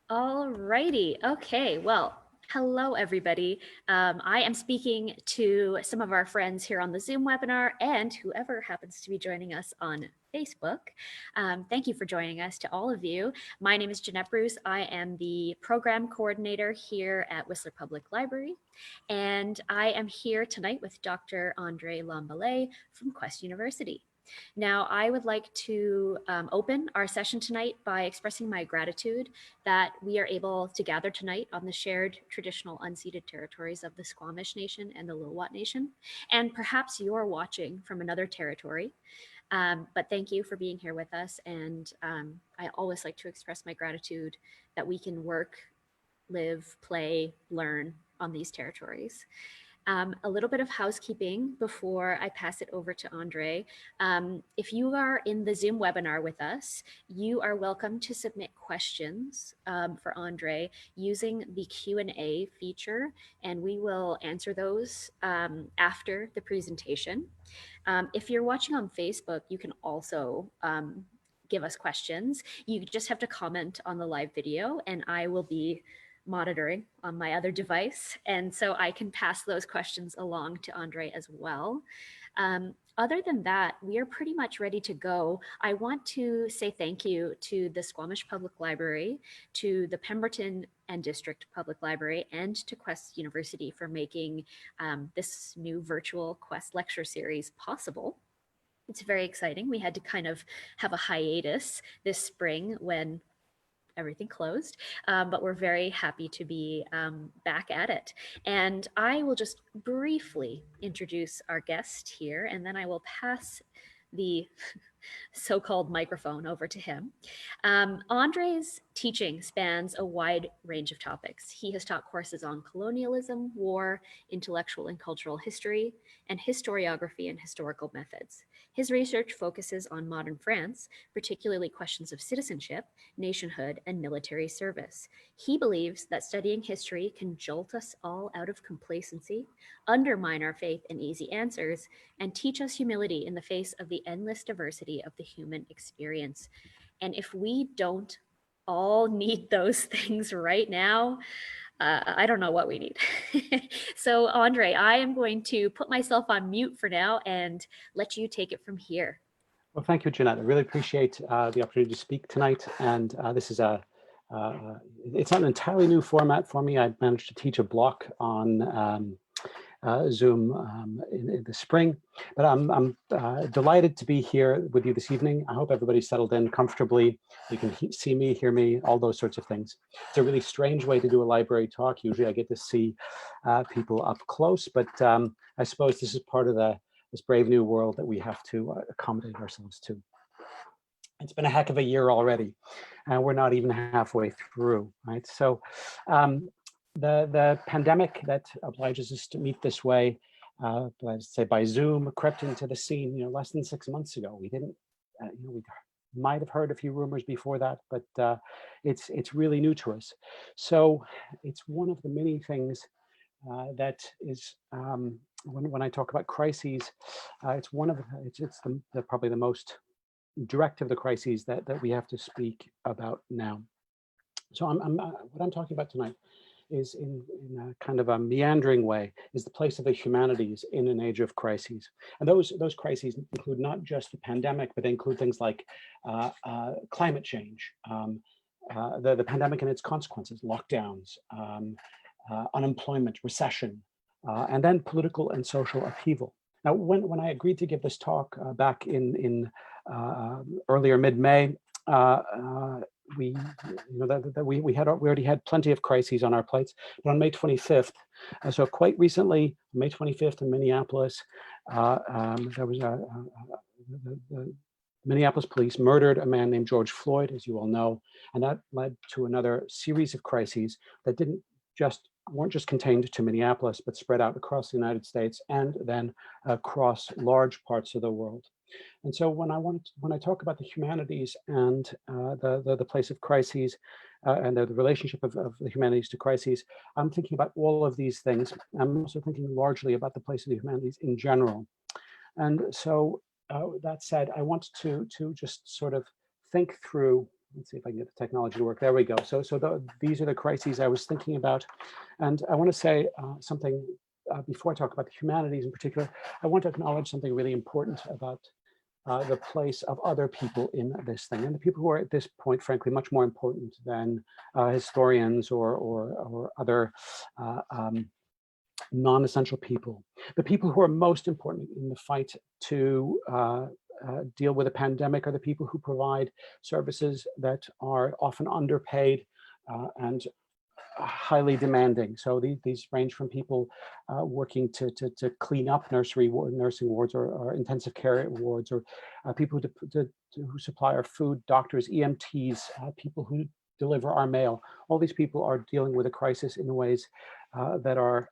All righty. Okay. Well, hello, everybody. I am speaking to some of our friends here on the Zoom webinar and whoever happens to be joining us on Facebook. Thank you for joining us to all of you. My name is Jeanette Bruce. I am the program coordinator here at Whistler Public Library. And I am here tonight with Dr. Andre Lamballet from Quest University. Now, I would like to open our session tonight by expressing my gratitude that we are able to gather tonight on the shared traditional unceded territories of the Squamish Nation and the Lil'wat Nation. And perhaps you're watching from another territory. But thank you for being here with us. And I always like to express my gratitude that we can work, live, play, learn on these territories. A little bit of housekeeping before I pass it over to Andre. If you are in the Zoom webinar with us, you are welcome to submit questions for Andre using the Q&A feature, and we will answer those after the presentation. If you're watching on Facebook, you can also give us questions. You just have to comment on the live video, and I will be monitoring on my other device. And so I can pass those questions along to Andre as well. Other than that, we are pretty much ready to go. I want to say thank you to the Squamish Public Library, to the Pemberton and District Public Library, and to Quest University for making this new virtual Quest lecture series possible. It's very exciting. We had to kind of have a hiatus this spring when everything closed, but we're very happy to be back at it. And I will just briefly introduce our guest here, and then I will pass the so-called microphone over to him. Andre's teaching spans a wide range of topics. He has taught courses on colonialism, war, intellectual and cultural history, and historiography and historical methods. His research focuses on modern France, particularly questions of citizenship, nationhood, and military service. He believes that studying history can jolt us all out of complacency, undermine our faith in easy answers, and teach us humility in the face of the endless diversity of the human experience. And if we don't all need those things right now, I don't know what we need. So Andre, I am going to put myself on mute for now and let you take it from here. Well, thank you, Jeanette. I really appreciate the opportunity to speak tonight. And this is it's an entirely new format for me. I managed to teach a block on Zoom in the spring, but I'm delighted to be here with you this evening. I hope everybody's settled in comfortably. You can see me, hear me, all those sorts of things. It's a really strange way to do a library talk. Usually I get to see people up close, but I suppose this is part of this brave new world that we have to accommodate ourselves to. It's been a heck of a year already, and we're not even halfway through, right? So the pandemic that obliges us to meet this way, let's say by Zoom, crept into the scene, less than 6 months ago. We didn't, we might have heard a few rumors before that, but it's really new to us. So it's one of the many things that is, when I talk about crises, it's probably the most direct of the crises that we have to speak about now. So what I'm talking about tonight is in a kind of a meandering way, is the place of the humanities in an age of crises. And those crises include not just the pandemic, but they include things like climate change, the pandemic and its consequences, lockdowns, unemployment, recession, and then political and social upheaval. Now, when I agreed to give this talk back in earlier mid-May, we already had plenty of crises on our plates. But on May 25th, so quite recently, May 25th in Minneapolis, there was the Minneapolis police murdered a man named George Floyd, as you all know, and that led to another series of crises that weren't just contained to Minneapolis, but spread out across the United States and then across large parts of the world. And so when I talk about the humanities and the place of crises and the relationship of the humanities to crises, I'm thinking about all of these things. I'm also thinking largely about the place of the humanities in general. And so that said, I want to just sort of think through let's see if I can get the technology to work. There we go. These are the crises I was thinking about. And I want to say something before I talk about the humanities in particular. I want to acknowledge something really important about the place of other people in this thing, and the people who are at this point, frankly, much more important than historians or other non-essential people. The people who are most important in the fight to deal with a pandemic are the people who provide services that are often underpaid and highly demanding. So these range from people working to clean up nursing wards or intensive care wards, or people who supply our food, doctors, EMTs, people who deliver our mail. All these people are dealing with a crisis in ways that are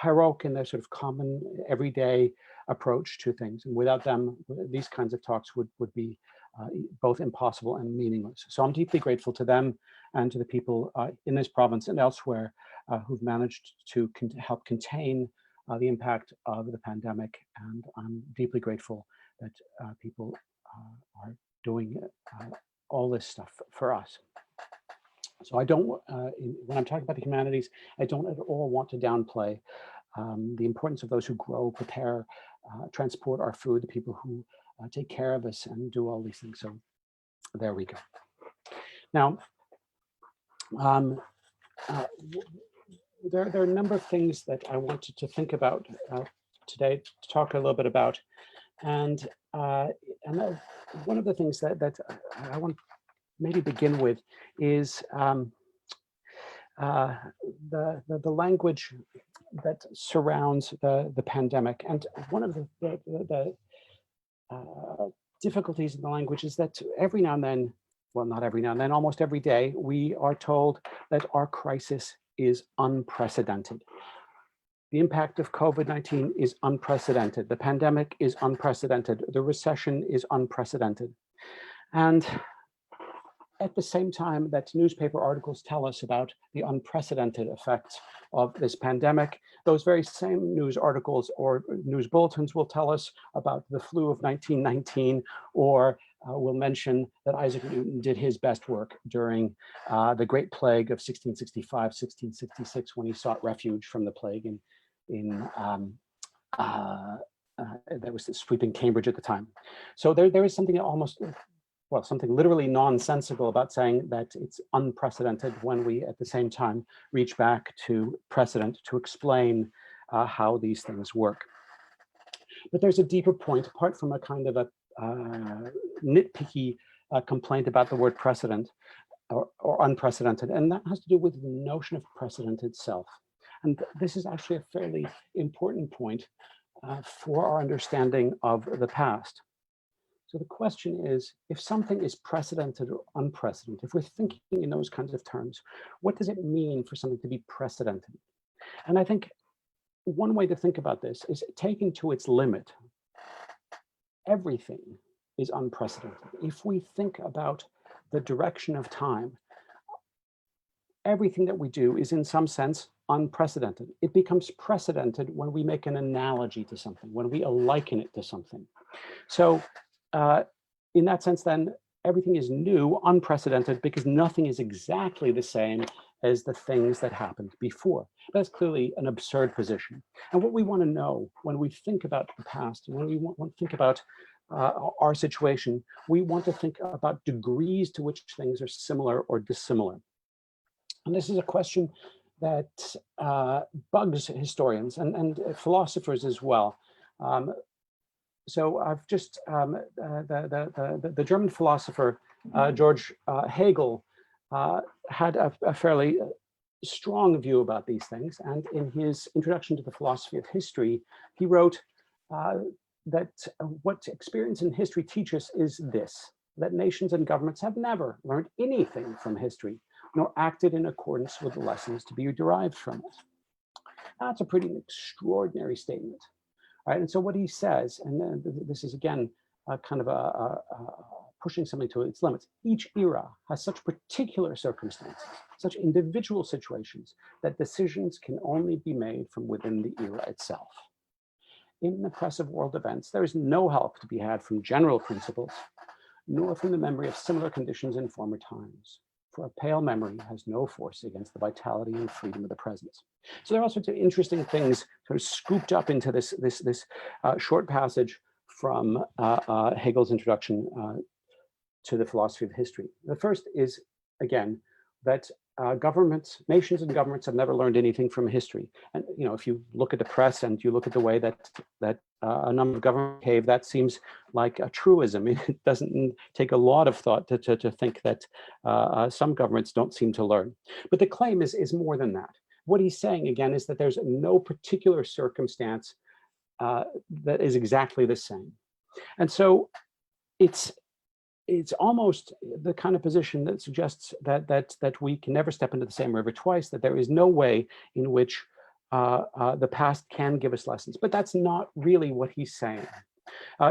heroic in their sort of common everyday approach to things. And without them, these kinds of talks would be both impossible and meaningless. So I'm deeply grateful to them and to the people in this province and elsewhere who've managed to help contain the impact of the pandemic. And I'm deeply grateful that people are doing all this stuff for us. So I don't, when I'm talking about the humanities, I don't at all want to downplay the importance of those who grow, prepare, transport our food, the people who take care of us and do all these things. So there we go. Now, there are a number of things that I wanted to think about today, to talk a little bit about. And one of the things that I want to maybe begin with is the language that surrounds the pandemic. And one of the difficulties in the language is that every now and then, well, not every now and then, almost every day, we are told that our crisis is unprecedented. The impact of COVID-19 is unprecedented. The pandemic is unprecedented. The recession is unprecedented. And at the same time that newspaper articles tell us about the unprecedented effects of this pandemic, those very same news articles or news bulletins will tell us about the flu of 1919, or will mention that Isaac Newton did his best work during the Great Plague of 1665, 1666, when he sought refuge from the plague that was sweeping Cambridge at the time. So there is something almost, well, something literally nonsensical about saying that it's unprecedented when we at the same time reach back to precedent to explain how these things work. But there's a deeper point, apart from a kind of a nitpicky complaint about the word precedent or unprecedented, and that has to do with the notion of precedent itself. And this is actually a fairly important point for our understanding of the past. So the question is, if something is precedented or unprecedented, if we're thinking in those kinds of terms, what does it mean for something to be precedented? And I think one way to think about this is, taken to its limit, everything is unprecedented. If we think about the direction of time, everything that we do is in some sense unprecedented. It becomes precedented when we make an analogy to something, when we liken it to something. So in that sense, then, everything is new, unprecedented, because nothing is exactly the same as the things that happened before. That's clearly an absurd position. And what we want to know when we think about the past, when we want to think about our situation, we want to think about degrees to which things are similar or dissimilar. And this is a question that bugs historians and philosophers as well. So I've just, the German philosopher, George Hegel, had a fairly strong view about these things. And in his Introduction to the Philosophy of History, he wrote that what experience in history teaches is this, that nations and governments have never learned anything from history, nor acted in accordance with the lessons to be derived from it. That's a pretty extraordinary statement. Right, and so what he says, and this is again kind of pushing something to its limits, each era has such particular circumstances, such individual situations, that decisions can only be made from within the era itself. In the press of world events, there is no help to be had from general principles, nor from the memory of similar conditions in former times. For a pale memory has no force against the vitality and freedom of the present. So there are all sorts of interesting things sort of scooped up into this short passage from Hegel's introduction to the philosophy of history. The first is, again, that nations and governments have never learned anything from history. And if you look at the press and you look at the way that a number of governments behave, that seems like a truism. It doesn't take a lot of thought to think that some governments don't seem to learn. But the claim is more than that. What he's saying, again, is that there's no particular circumstance that is exactly the same. And so it's almost the kind of position that suggests that we can never step into the same river twice, that there is no way in which the past can give us lessons. But that's not really what he's saying.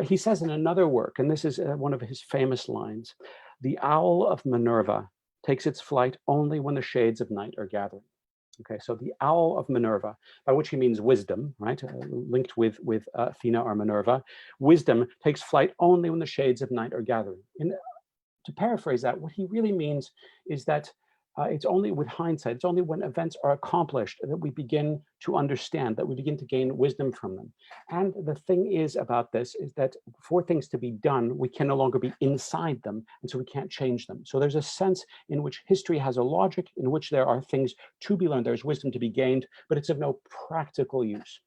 He says in another work, and this is one of his famous lines, "The owl of Minerva takes its flight only when the shades of night are gathering." Okay, so the owl of Minerva, by which he means wisdom, right? Linked with Athena or Minerva. Wisdom takes flight only when the shades of night are gathering. And to paraphrase that, what he really means is that it's only with hindsight, it's only when events are accomplished that we begin to understand, that we begin to gain wisdom from them. And the thing is about this is that for things to be done, we can no longer be inside them, and so we can't change them. So there's a sense in which history has a logic, in which there are things to be learned, there's wisdom to be gained, but it's of no practical use.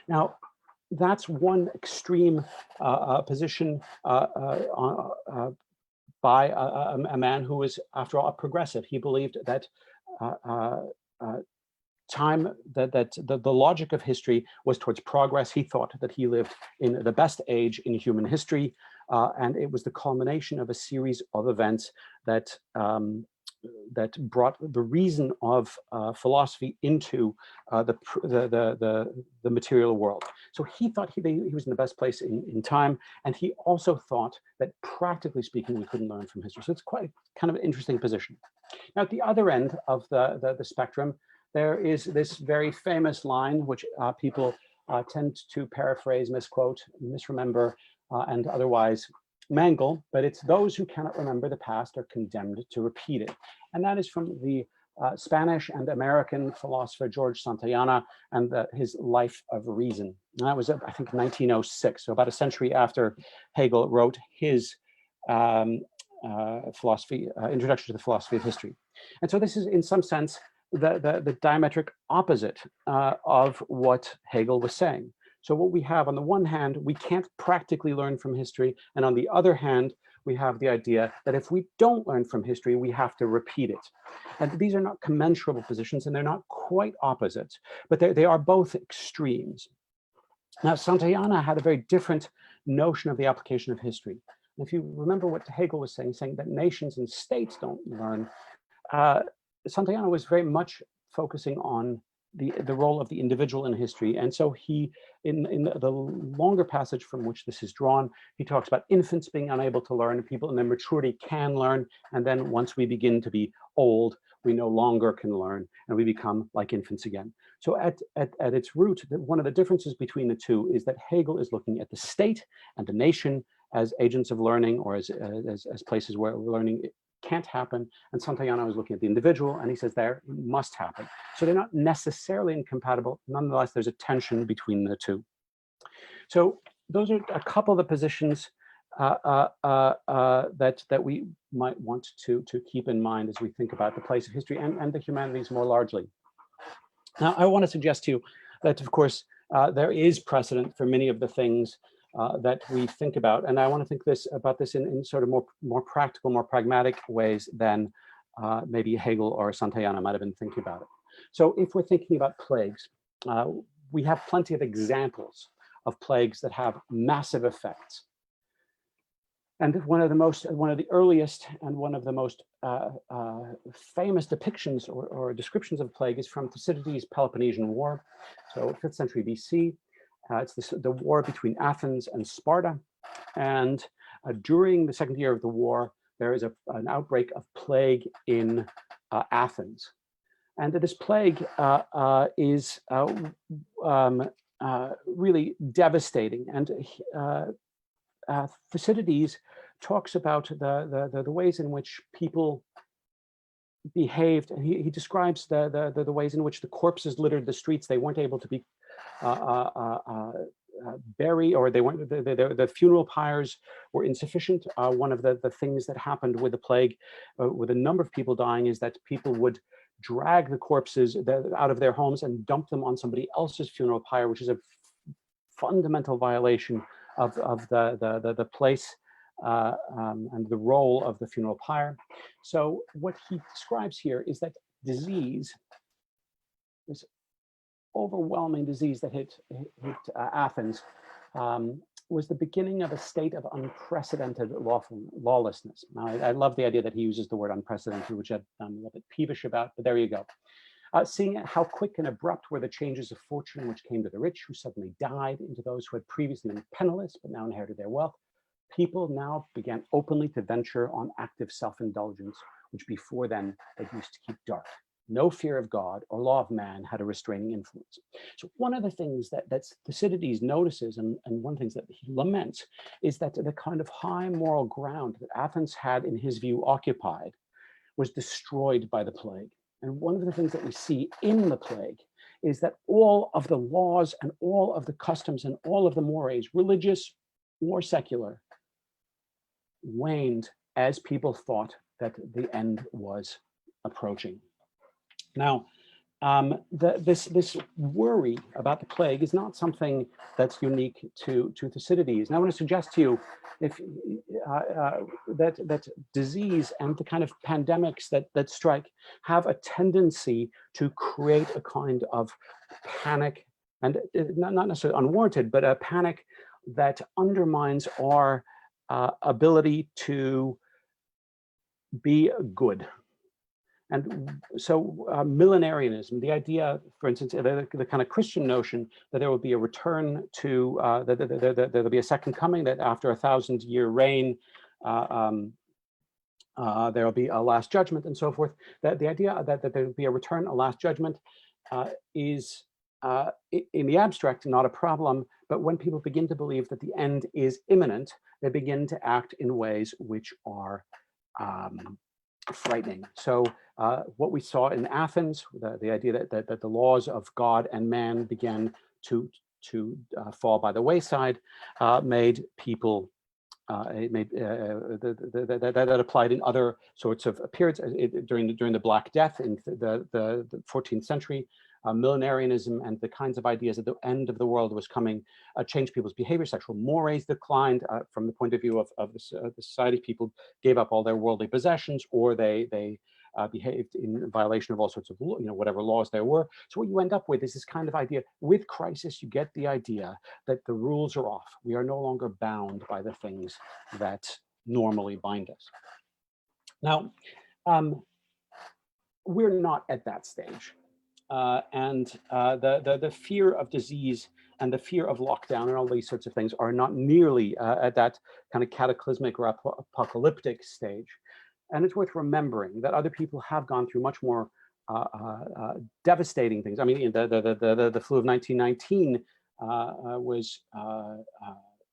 Now, that's one extreme position by a man who was, after all, a progressive. He believed that the logic of history was towards progress. He thought that he lived in the best age in human history, and it was the culmination of a series of events that brought the reason of philosophy into the material world. So he thought he was in the best place in time, and he also thought that, practically speaking, we couldn't learn from history. So it's quite kind of an interesting position. Now, at the other end of the spectrum, there is this very famous line, which people tend to paraphrase, misquote, misremember, and otherwise mangle, but it's those who cannot remember the past are condemned to repeat it. And that is from the Spanish and American philosopher George Santayana and his Life of Reason. And that was, I think, 1906, so about a century after Hegel wrote his Introduction to the Philosophy of History. And so this is, in some sense, the diametric opposite of what Hegel was saying. So what we have, on the one hand, we can't practically learn from history, and on the other hand, we have the idea that if we don't learn from history, we have to repeat it. And these are not commensurable positions, and they're not quite opposite, but they are both extremes. Now, Santayana had a very different notion of the application of history. And if you remember what Hegel was saying that nations and states don't learn, Santayana was very much focusing on the role of the individual in history. And so he, in the longer passage from which this is drawn, he talks about infants being unable to learn, people in their maturity can learn, and then once we begin to be old, we no longer can learn, and we become like infants again. So at its root, one of the differences between the two is that Hegel is looking at the state and the nation as agents of learning, or as places where learning can't happen, and Santayana was looking at the individual, and he says there it must happen. So they're not necessarily incompatible. Nonetheless, there's a tension between the two. So those are a couple of the positions that we might want to keep in mind as we think about the place of history and the humanities more largely. Now, I want to suggest to you that, of course, there is precedent for many of the things that we think about, and I want to think about this in sort of more practical, more pragmatic ways than maybe Hegel or Santayana might have been thinking about it. So if we're thinking about plagues, we have plenty of examples of plagues that have massive effects. And one of the earliest and one of the most famous depictions or descriptions of plague is from Thucydides' Peloponnesian War, so 5th century BC. It's the war between Athens and Sparta. And during the second year of the war, there is an outbreak of plague in Athens. And this plague is really devastating. And Thucydides talks about the ways in which people behaved, and he describes the ways in which the corpses littered the streets. They weren't able to be bury, or they weren't, the funeral pyres were insufficient. One of the things that happened with the plague, with a number of people dying, is that people would drag the corpses out of their homes and dump them on somebody else's funeral pyre, which is a fundamental violation of the place and the role of the funeral pyre. So what he describes here is that disease, this overwhelming disease that hit Athens, was the beginning of a state of unprecedented lawlessness. Now, I love the idea that he uses the word unprecedented, which I'm a little bit peevish about, but there you go. Seeing how quick and abrupt were the changes of fortune which came to the rich, who suddenly died, into those who had previously been penniless but now inherited their wealth. People now began openly to venture on active self-indulgence, which before then they used to keep dark. No fear of God or law of man had a restraining influence. So one of the things that Thucydides notices, and one of the things that he laments, is that the kind of high moral ground that Athens had, in his view, occupied, was destroyed by the plague. And one of the things that we see in the plague is that all of the laws and all of the customs and all of the mores, religious or secular, waned as people thought that the end was approaching. Now, this worry about the plague is not something that's unique to Thucydides. And I want to suggest to you that disease and the kind of pandemics that strike have a tendency to create a kind of panic, and not necessarily unwarranted, but a panic that undermines our ability to be good. And so millenarianism, the idea, for instance, the kind of Christian notion that there will be a return to, that there'll be a second coming, that after 1,000-year reign, there will be a last judgment and so forth. That the idea that there will be a return, a last judgment, is in the abstract not a problem, but when people begin to believe that the end is imminent, they begin to act in ways which are frightening. So what we saw in Athens, the idea that the laws of God and man began to fall by the wayside, made people, that applied in other sorts of periods during the Black Death in the 14th century. Millenarianism and the kinds of ideas that the end of the world was coming changed people's behavior. Sexual mores declined from the point of view of the society. People gave up all their worldly possessions, or they behaved in violation of all sorts of, whatever laws there were. So what you end up with is this kind of idea. With crisis, you get the idea that the rules are off. We are no longer bound by the things that normally bind us. Now, we're not at that stage. And the fear of disease and the fear of lockdown and all these sorts of things are not nearly at that kind of cataclysmic or apocalyptic stage. And it's worth remembering that other people have gone through much more devastating things. I mean, the flu of 1919 was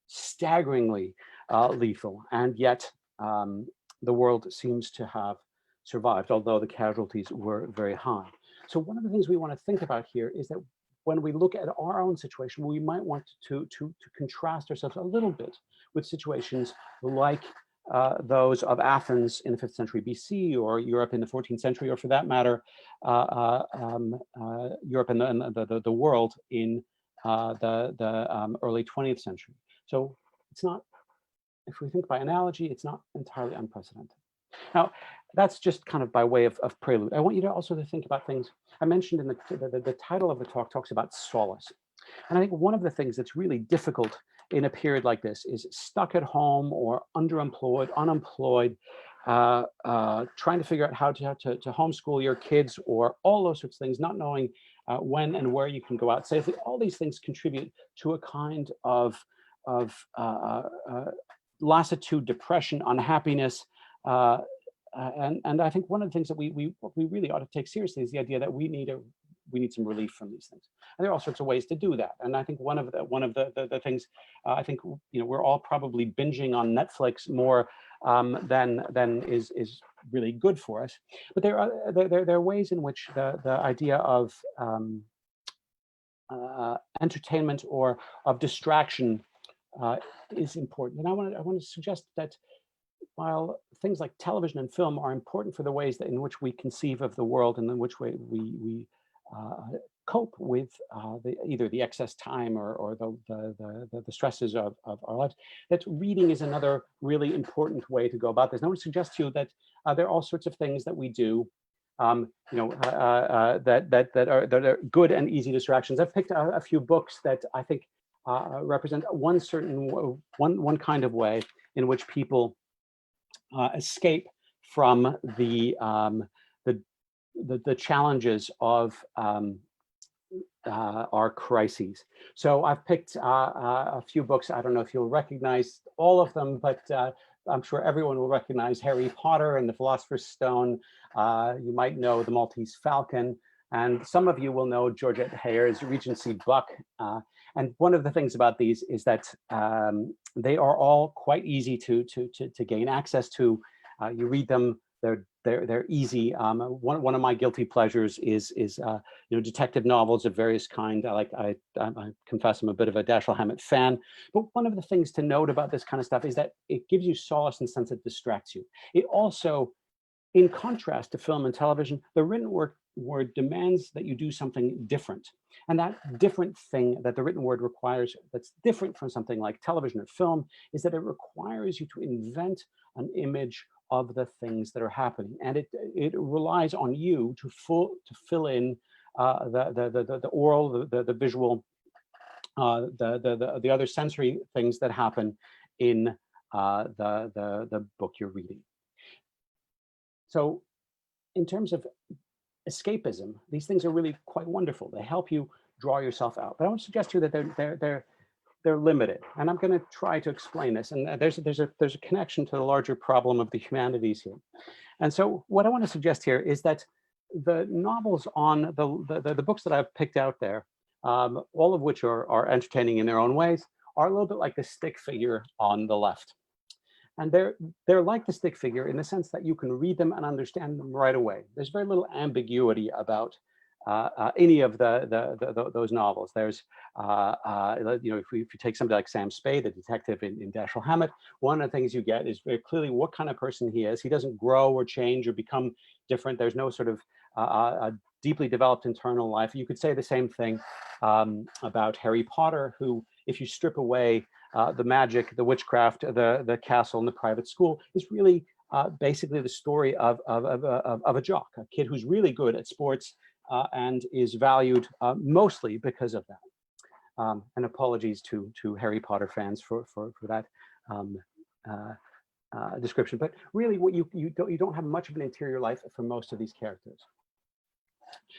staggeringly lethal, and yet the world seems to have survived, although the casualties were very high. So one of the things we want to think about here is that when we look at our own situation, we might want to contrast ourselves a little bit with situations like those of Athens in the 5th century BC, or Europe in the 14th century, or for that matter, Europe and the world in the early 20th century. So it's not, if we think by analogy, it's not entirely unprecedented. Now, that's just kind of by way of prelude. I want you to also think about things. I mentioned in the title of the talk talks about solace. And I think one of the things that's really difficult in a period like this is stuck at home or underemployed, unemployed, trying to figure out how to homeschool your kids, or all those sorts of things, not knowing when and where you can go out safely. All these things contribute to a kind of lassitude, depression, unhappiness. And I think one of the things that we really ought to take seriously is the idea that we need a we need some relief from these things. And there are all sorts of ways to do that. And I think one of the things, I think, you know, we're all probably binging on Netflix more than is really good for us. But there are ways in which the idea of entertainment or of distraction is important. And I want to suggest that while things like television and film are important for the ways that in which we conceive of the world and in which way we cope with either the excess time or the stresses of our lives, that reading is another really important way to go about this. And I would suggest to you that there are all sorts of things that we do, you know, that are good and easy distractions. I've picked a few books that I think represent one one kind of way in which people escape from the challenges of our crises. So I've picked a few books. I don't know if you'll recognize all of them, but I'm sure everyone will recognize Harry Potter and the Philosopher's Stone. You might know The Maltese Falcon, and some of you will know Georgette Heyer's Regency Buck. And one of the things about these is that they are all quite easy to gain access to. You read them; they're easy. One of my guilty pleasures is you know, detective novels of various kind. I confess I'm a bit of a Dashiell Hammett fan. But one of the things to note about this kind of stuff is that it gives you solace in the sense it distracts you. It also, in contrast to film and television, the written word demands that you do something different. And that different thing that the written word requires, that's different from something like television or film, is that it requires you to invent an image of the things that are happening. And it relies on you to fill in the oral, the visual, the other sensory things that happen in the book you're reading. So in terms of escapism, these things are really quite wonderful. They help you draw yourself out. But I want to suggest to you that they're limited. And I'm going to try to explain this. And there's a connection to the larger problem of the humanities here. And so what I want to suggest here is that the novels on the books that I've picked out there, all of which are entertaining in their own ways, are a little bit like the stick figure on the left. And they're like the stick figure in the sense that you can read them and understand them right away. There's very little ambiguity about any of those novels. There's, you know, if you take somebody like Sam Spade, the detective in Dashiell Hammett, one of the things you get is very clearly what kind of person he is. He doesn't grow or change or become different. There's no sort of a deeply developed internal life. You could say the same thing about Harry Potter, who, if you strip away the magic, the witchcraft, the castle, and the private school, is really basically the story of a jock, a kid who's really good at sports and is valued mostly because of that. And apologies to Harry Potter fans for that description. But really, what you don't have much of an interior life for most of these characters.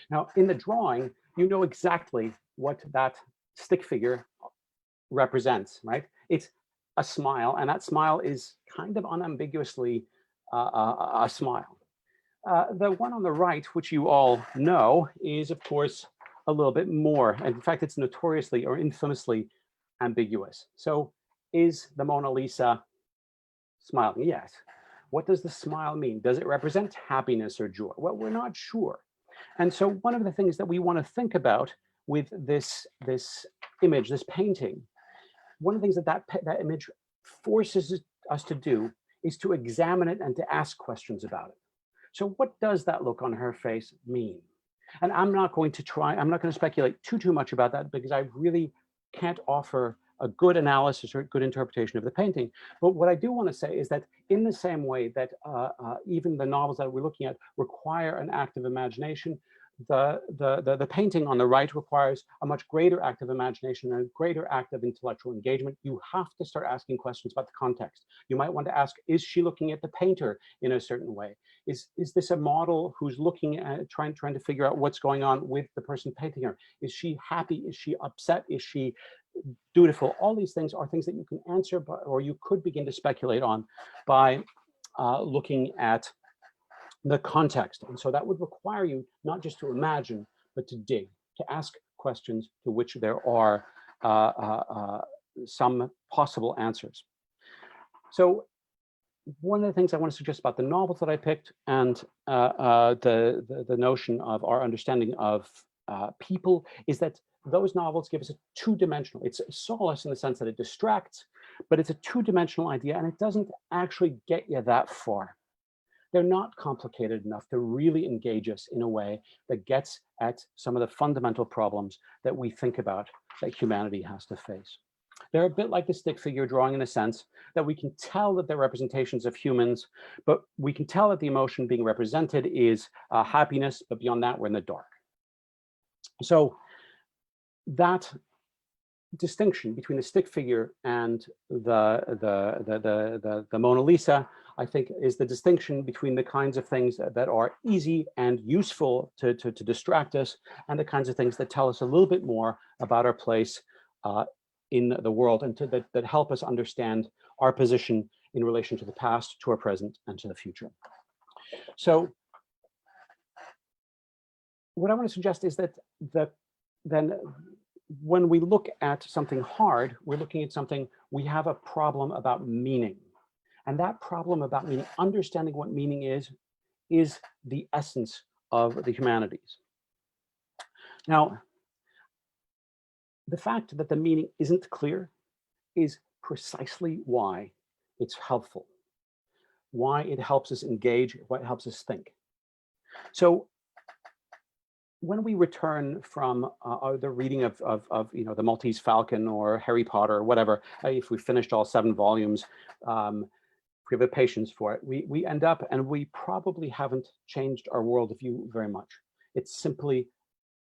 Now, in the drawing, you know exactly what that stick figure represents, right? It's a smile, and that smile is kind of unambiguously a smile. The one on the right, which you all know, is of course a little bit more. And in fact, it's notoriously or infamously ambiguous. So is the Mona Lisa smiling? Yes. What does the smile mean? Does it represent happiness or joy? Well, we're not sure. And so one of the things that we want to think about with this image, this painting, one of the things that image forces us to do is to examine it and to ask questions about it. So what does that look on her face mean? And I'm not going to speculate too much about that because I really can't offer a good analysis or a good interpretation of the painting. But what I do want to say is that in the same way that even the novels that we're looking at require an active imagination, the painting on the right requires a much greater active imagination and a greater active intellectual engagement. You have to start asking questions about the context. You might want to ask, is she looking at the painter in a certain way? Is this a model who's looking at trying to figure out what's going on with the person painting her? Is she happy? Is she upset? Is she dutiful? All these things are things that you can answer, or you could begin to speculate on by looking at the context. And so that would require you not just to imagine, but to dig, to ask questions to which there are some possible answers. So one of the things I want to suggest about the novels that I picked and the notion of our understanding of people is that those novels give us a two-dimensional, it's solace in the sense that it distracts, but it's a two-dimensional idea and it doesn't actually get you that far. They're not complicated enough to really engage us in a way that gets at some of the fundamental problems that we think about that humanity has to face. They're a bit like the stick figure drawing in a sense that we can tell that they're representations of humans, but we can tell that the emotion being represented is happiness, but beyond that, we're in the dark. So that distinction between the stick figure and the Mona Lisa, I think, is the distinction between the kinds of things that are easy and useful to distract us and the kinds of things that tell us a little bit more about our place in the world and that help us understand our position in relation to the past, to our present, and to the future. So what I want to suggest is that then when we look at something hard, we're looking at something, we have a problem about meaning. And that problem about meaning, understanding what meaning is the essence of the humanities. Now, the fact that the meaning isn't clear is precisely why it's helpful, why it helps us engage, why it helps us think. So when we return from the reading of the Maltese Falcon or Harry Potter or whatever, if we finished all 7 volumes, if we have the patience for it, we end up, and we probably haven't changed our worldview very much. It's simply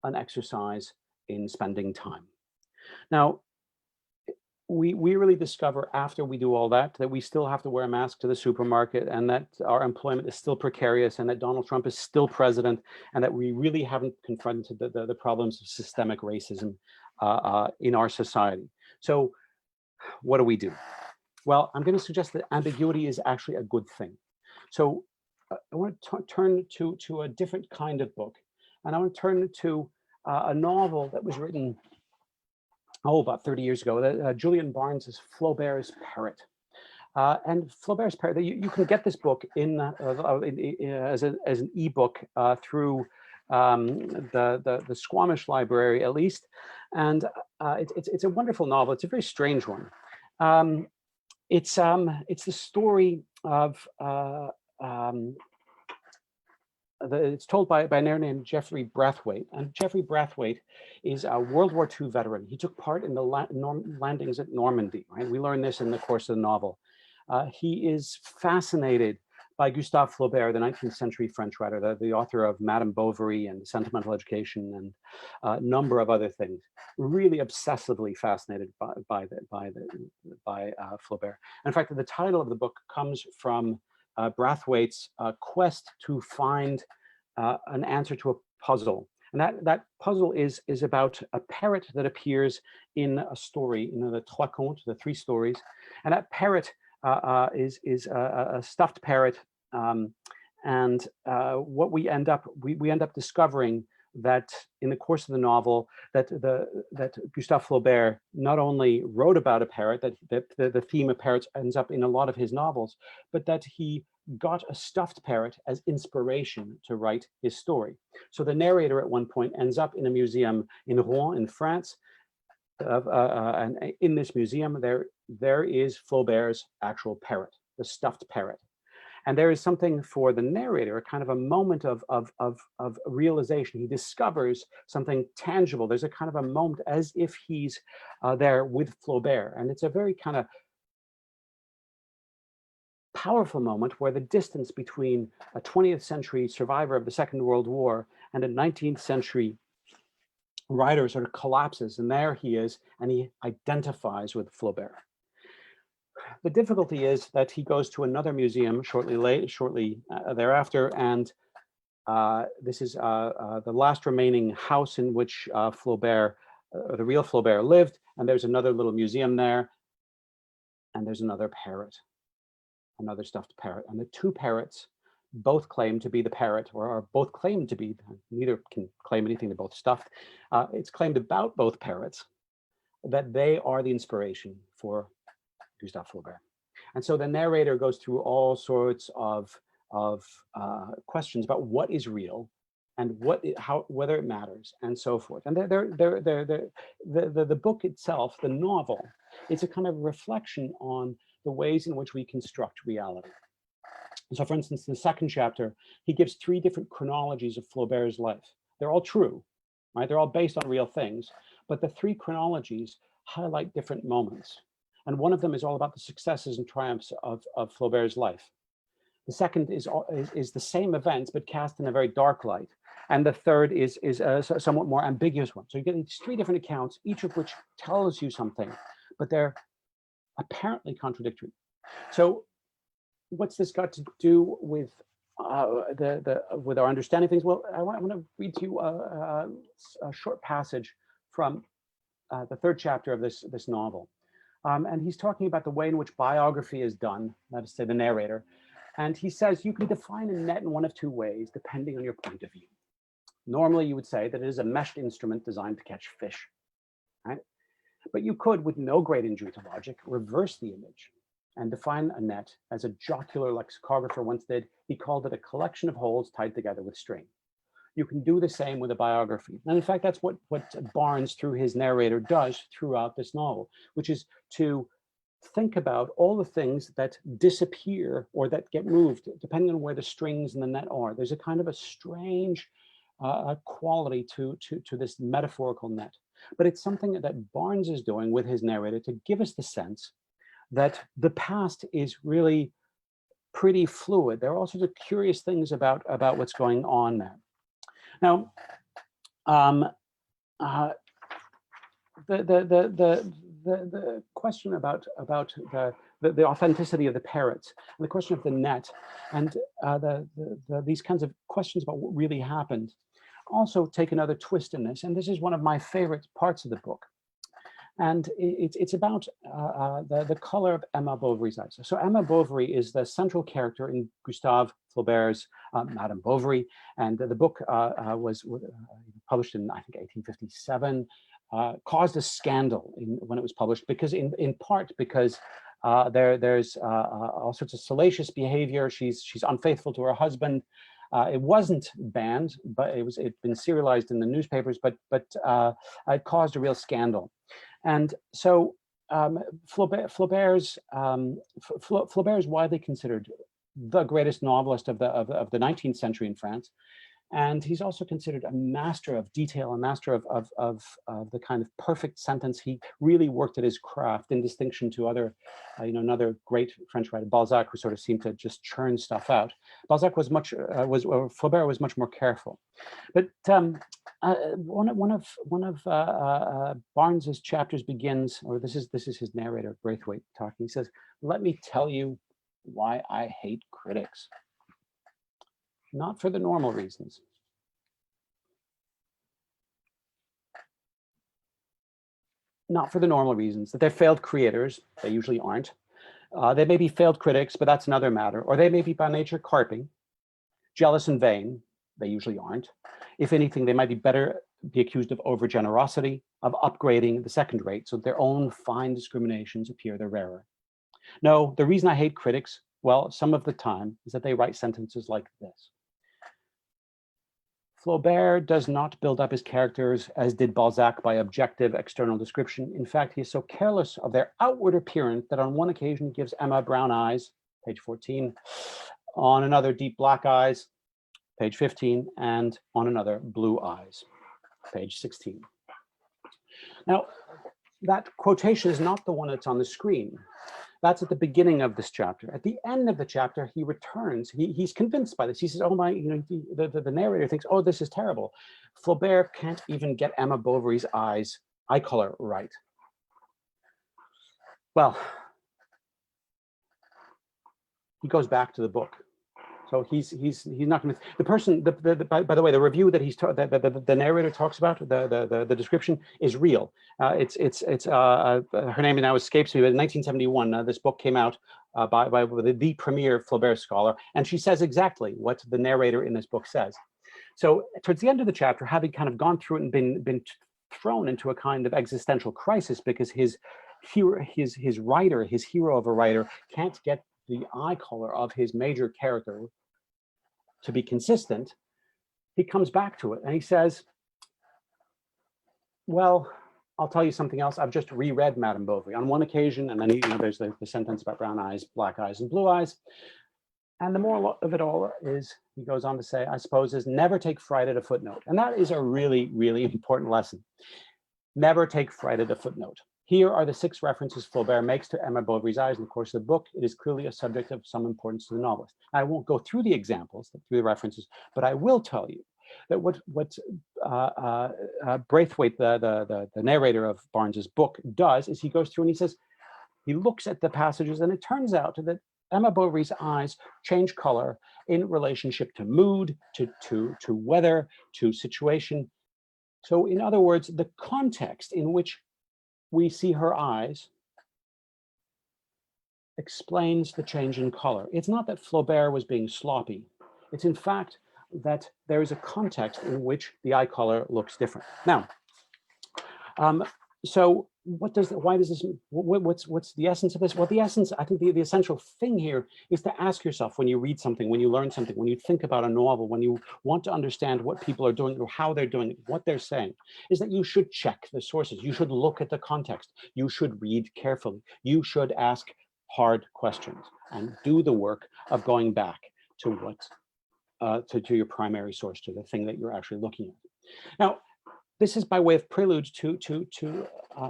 an exercise in spending time. Now, we really discover after we do all that we still have to wear a mask to the supermarket and that our employment is still precarious and that Donald Trump is still president and that we really haven't confronted the problems of systemic racism in our society. So what do we do? Well, I'm going to suggest that ambiguity is actually a good thing. So I want to turn to a different kind of book, and I want to turn to a novel that was written about 30 years ago, Julian Barnes's Flaubert's Parrot. And Flaubert's Parrot, you can get this book as an ebook through the Squamish Library, at least. And it's a wonderful novel. It's a very strange one. It's the story of it's told by an air named Geoffrey Brathwaite, and Geoffrey Brathwaite is a World War II veteran. He took part in the landings at Normandy, right? We learn this in the course of the novel. He is fascinated by Gustave Flaubert, the 19th century French writer, the author of Madame Bovary and Sentimental Education and a number of other things. Really obsessively fascinated by Flaubert. In fact, the title of the book comes from Brathwaite's quest to find an answer to a puzzle. And that puzzle is about a parrot that appears in a story, in the Trois Contes, the 3 stories. And that parrot is a stuffed parrot. And what we end up discovering that in the course of the novel that Gustave Flaubert not only wrote about a parrot, that the theme of parrots ends up in a lot of his novels, but that he got a stuffed parrot as inspiration to write his story. So the narrator at one point ends up in a museum in Rouen in France, and in this museum there is Flaubert's actual parrot, the stuffed parrot. And there is something for the narrator, a kind of a moment of realization. He discovers something tangible. There's a kind of a moment as if he's there with Flaubert. And it's a very kind of powerful moment where the distance between a 20th century survivor of the Second World War and a 19th century writer sort of collapses. And there he is, and he identifies with Flaubert. The difficulty is that he goes to another museum shortly thereafter, and this is the last remaining house in which Flaubert, the real Flaubert, lived. And there's another little museum there, and there's another parrot, another stuffed parrot. And the 2 parrots both claim to be the parrot, or are both claimed to be, neither can claim anything, they're both stuffed. It's claimed about both parrots that they are the inspiration for Gustave Flaubert. And so the narrator goes through all sorts of questions about what is real and whether it matters, and so forth. And the book itself, the novel, is a kind of reflection on the ways in which we construct reality. So for instance, in the second chapter, he gives 3 different chronologies of Flaubert's life. They're all true, right? They're all based on real things, but the 3 chronologies highlight different moments. And one of them is all about the successes and triumphs of Flaubert's life. The second is the same events, but cast in a very dark light. And the third is a somewhat more ambiguous one. So you're getting these 3 different accounts, each of which tells you something, but they're apparently contradictory. So what's this got to do with with our understanding things? Well, I want to read to you a short passage from the 3rd chapter of this novel. And he's talking about the way in which biography is done, that is to say, the narrator. And he says you can define a net in one of 2 ways, depending on your point of view. Normally, you would say that it is a meshed instrument designed to catch fish, right? But you could, with no great injury to logic, reverse the image and define a net as a jocular lexicographer once did. He called it a collection of holes tied together with string. You can do the same with a biography. And in fact, that's what Barnes, through his narrator, does throughout this novel, which is to think about all the things that disappear or that get moved, depending on where the strings in the net are. There's a kind of a strange quality to this metaphorical net. But it's something that Barnes is doing with his narrator to give us the sense that the past is really pretty fluid. There are all sorts of curious things about what's going on there. Now, the question about the authenticity of the parrots, and the question of the net, and these kinds of questions about what really happened, also take another twist in this. And this is one of my favorite parts of the book. And it's about the color of Emma Bovary's eyes. So Emma Bovary is the central character in Gustave Flaubert's Madame Bovary. And the book was published in, I think, 1857, caused a scandal when it was published, because in part because there's all sorts of salacious behavior. She's unfaithful to her husband. It wasn't banned, but it'd been serialized in the newspapers, but it caused a real scandal. And so Flaubert is widely considered the greatest novelist of the 19th century in France. And he's also considered a master of detail, a master of the kind of perfect sentence. He really worked at his craft, in distinction to other, another great French writer, Balzac, who sort of seemed to just churn stuff out. Balzac was Flaubert was much more careful. But one of Barnes's chapters begins, or this is his narrator, Braithwaite, talking. He says, "Let me tell you why I hate critics. Not for the normal reasons. Not for the normal reasons, that they're failed creators. They usually aren't. They may be failed critics, but that's another matter. Or they may be by nature carping, jealous and vain. They usually aren't. If anything, they might be accused of overgenerosity, of upgrading the second rate, so their own fine discriminations appear the rarer. No, the reason I hate critics, well, some of the time, is that they write sentences like this. Flaubert does not build up his characters as did Balzac by objective external description. In fact, he is so careless of their outward appearance that on one occasion he gives Emma brown eyes, page 14, on another deep black eyes, page 15, and on another blue eyes, page 16. Now, that quotation is not the one that's on the screen. That's at the beginning of this chapter. At the end of the chapter, he returns. He's convinced by this. He says, "Oh my!" The narrator thinks, "Oh, this is terrible. Flaubert can't even get Emma Bovary's eye color right." Well, he goes back to the book. So he's not going to. The person, by the way, the review that the narrator talks about, the description is real. Her name now escapes me, but in 1971, this book came out by the premier Flaubert scholar, and she says exactly what the narrator in this book says. So towards the end of the chapter, having kind of gone through it and been thrown into a kind of existential crisis because his writer, his hero of a writer, can't get the eye color of his major character to be consistent, he comes back to it and he says, well, I'll tell you something else. I've just reread Madame Bovary on one occasion, and then there's the sentence about brown eyes, black eyes, and blue eyes. And the moral of it all is, he goes on to say, I suppose, is never take fright at a footnote. And that is a really, really important lesson. Never take fright at a footnote. Here are the 6 references Flaubert makes to Emma Bovary's eyes in the course of the book. It is clearly a subject of some importance to the novelist. I won't go through the examples, through the references, but I will tell you that what Braithwaite, the narrator of Barnes's book, does is he goes through and he says, he looks at the passages, and it turns out that Emma Bovary's eyes change color in relationship to mood, to weather, to situation. So in other words, the context in which we see her eyes explains the change in color. It's not that Flaubert was being sloppy. It's in fact that there is a context in which the eye color looks different. Now, so what's the essence of this? Well, the essence, I think the essential thing here is to ask yourself when you read something, when you learn something, when you think about a novel, when you want to understand what people are doing or how they're doing it, what they're saying, is that you should check the sources. You should look at the context. You should read carefully. You should ask hard questions and do the work of going back to to your primary source, to the thing that you're actually looking at. Now, this is by way of prelude to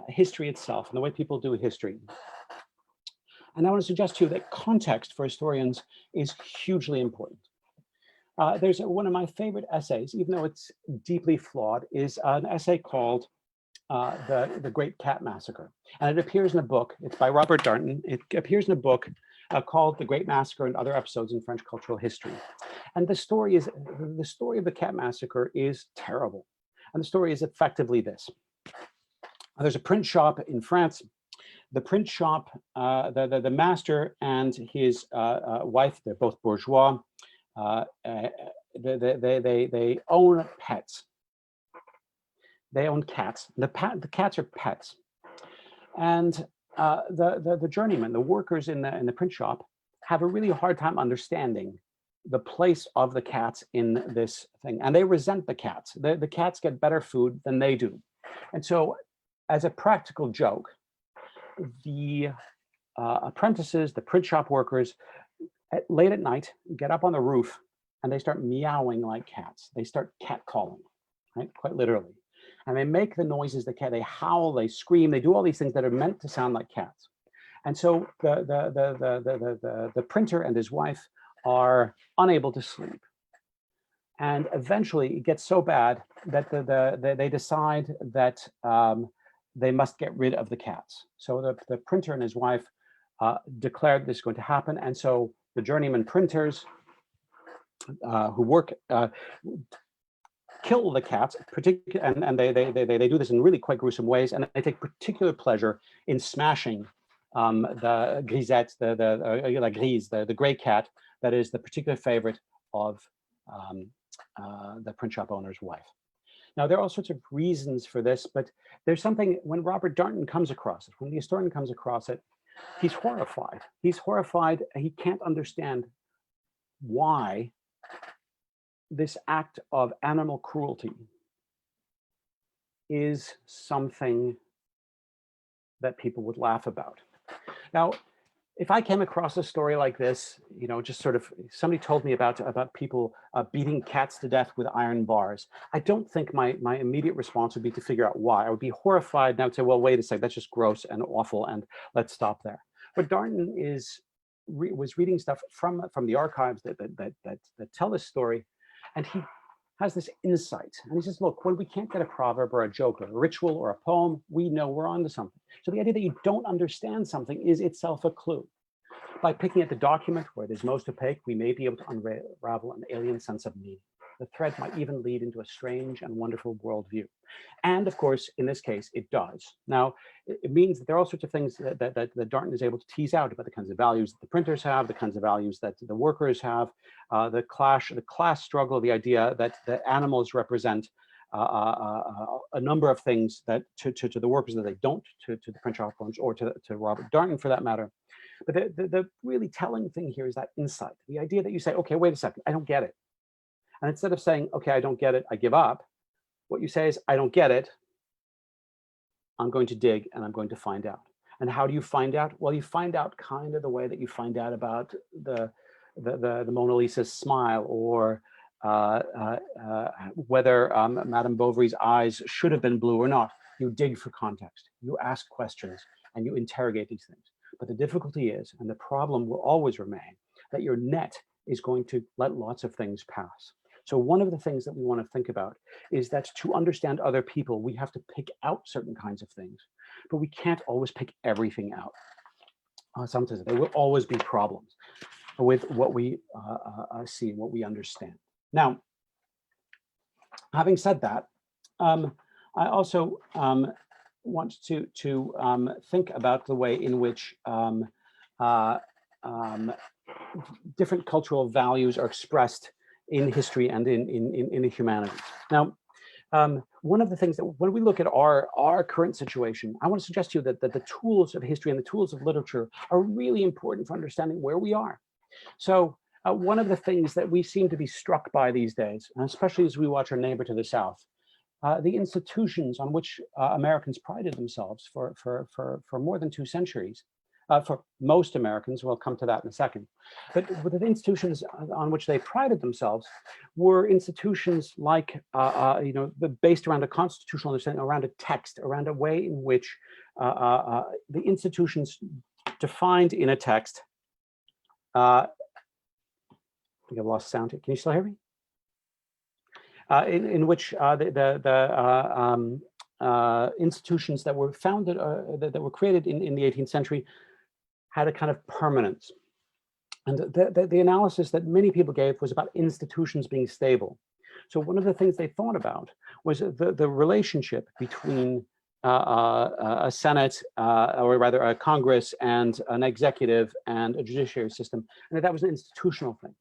history itself and the way people do history. And I want to suggest to you that context for historians is hugely important. There's one of my favorite essays, even though it's deeply flawed, is an essay called The Great Cat Massacre. And it appears in a book, it's by Robert Darnton. It appears in a book called The Great Massacre and Other Episodes in French Cultural History. And the story of the Cat Massacre is terrible. And the story is effectively this. There's a print shop in France. The print shop, the master and his wife, they're both bourgeois. They own pets. They own cats. The cats are pets. And the journeymen, the workers in the print shop, have a really hard time understanding the place of the cats in this thing, and they resent the cats. The cats get better food than they do, and so, as a practical joke, the apprentices, the print shop workers, late at night, get up on the roof and they start meowing like cats. They start cat calling, right? Quite literally, and they make the noises that cat. They howl, they scream, they do all these things that are meant to sound like cats. And so the printer and his wife are unable to sleep. And eventually it gets so bad that they decide that they must get rid of the cats. So the printer and his wife declared this is going to happen. And so the journeyman printers who work kill the cats, and they do this in really quite gruesome ways, and they take particular pleasure in smashing the grisette, la grise, the gray cat, that is the particular favorite of the print shop owner's wife. Now, there are all sorts of reasons for this, but there's something, when Robert Darnton comes across it, when the historian comes across it, he's horrified. He's horrified. He can't understand why this act of animal cruelty is something that people would laugh about. Now, if I came across a story like this, you know, just sort of somebody told me about people beating cats to death with iron bars, I don't think my immediate response would be to figure out why. I would be horrified and I would say, well, wait a second, that's just gross and awful, and let's stop there. But Darnton was reading stuff from the archives that tell this story, and he has this insight, and he says, look, when we can't get a proverb or a joke or a ritual or a poem, we know we're onto something. So the idea that you don't understand something is itself a clue. By picking at the document where it is most opaque, we may be able to unravel an alien sense of meaning. The thread might even lead into a strange and wonderful worldview. And of course, in this case, it does. Now, it means that there are all sorts of things that Darnton is able to tease out about the kinds of values that the printers have, the kinds of values that the workers have, the class struggle, the idea that the animals represent a number of things that to the workers that they don't to the print shop owners or to Robert Darnton for that matter. But the really telling thing here is that insight, the idea that you say, okay, wait a second, I don't get it. And instead of saying, okay, I don't get it, I give up, what you say is, I don't get it, I'm going to dig and I'm going to find out. And how do you find out? Well, you find out kind of the way that you find out about the Mona Lisa's smile, or whether Madame Bovary's eyes should have been blue or not. You dig for context, you ask questions, and you interrogate these things. But the difficulty is, and the problem will always remain, that your net is going to let lots of things pass. So one of the things that we want to think about is that to understand other people, we have to pick out certain kinds of things, but we can't always pick everything out. Sometimes there will always be problems with what we see and what we understand. Now, having said that, I also want to think about the way in which different cultural values are expressed in history and in the humanities. Now, one of the things that when we look at our current situation, I want to suggest to you that the tools of history and the tools of literature are really important for understanding where we are. So one of the things that we seem to be struck by these days, and especially as we watch our neighbor to the south, the institutions on which Americans prided themselves for more than 2 centuries, for most Americans, we'll come to that in a second, but the institutions on which they prided themselves were institutions like, based around a constitutional understanding, around a text, around a way in which the institutions defined in a text. I think I've lost sound here. Can you still hear me? In which the institutions that were founded, that were created in the 18th century had a kind of permanence. And the analysis that many people gave was about institutions being stable. So one of the things they thought about was the relationship between a Senate, or rather a Congress, and an executive and a judiciary system, and that was an institutional thing.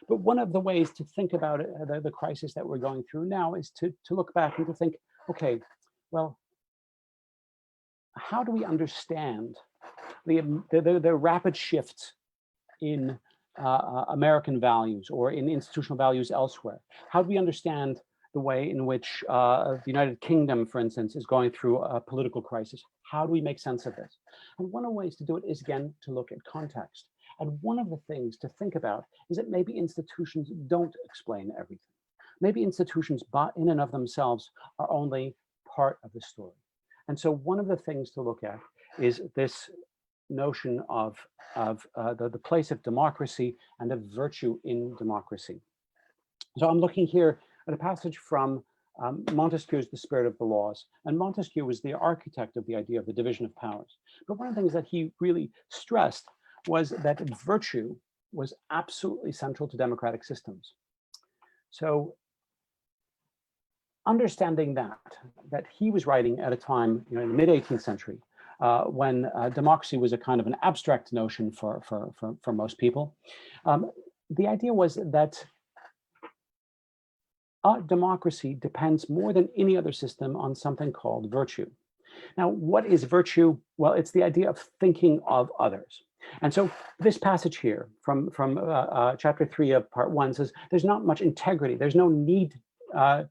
But one of the ways to think about the crisis that we're going through now is to look back and to think, okay, well, how do we understand the rapid shifts in American values or in institutional values elsewhere? How do we understand the way in which the United Kingdom, for instance, is going through a political crisis? How do we make sense of this? And one of the ways to do it is, again, to look at context. And one of the things to think about is that maybe institutions don't explain everything. Maybe institutions in and of themselves are only part of the story. And so one of the things to look at is this notion of the place of democracy and of virtue in democracy. So I'm looking here at a passage from Montesquieu's The Spirit of the Laws. And Montesquieu was the architect of the idea of the division of powers. But one of the things that he really stressed was that virtue was absolutely central to democratic systems. So understanding that he was writing at a time, in the mid-18th century, when democracy was a kind of an abstract notion for most people, the idea was that democracy depends more than any other system on something called virtue. Now, what is virtue? Well, it's the idea of thinking of others. And so this passage here from chapter 3 of part 1 says there's not much integrity. There's no need, there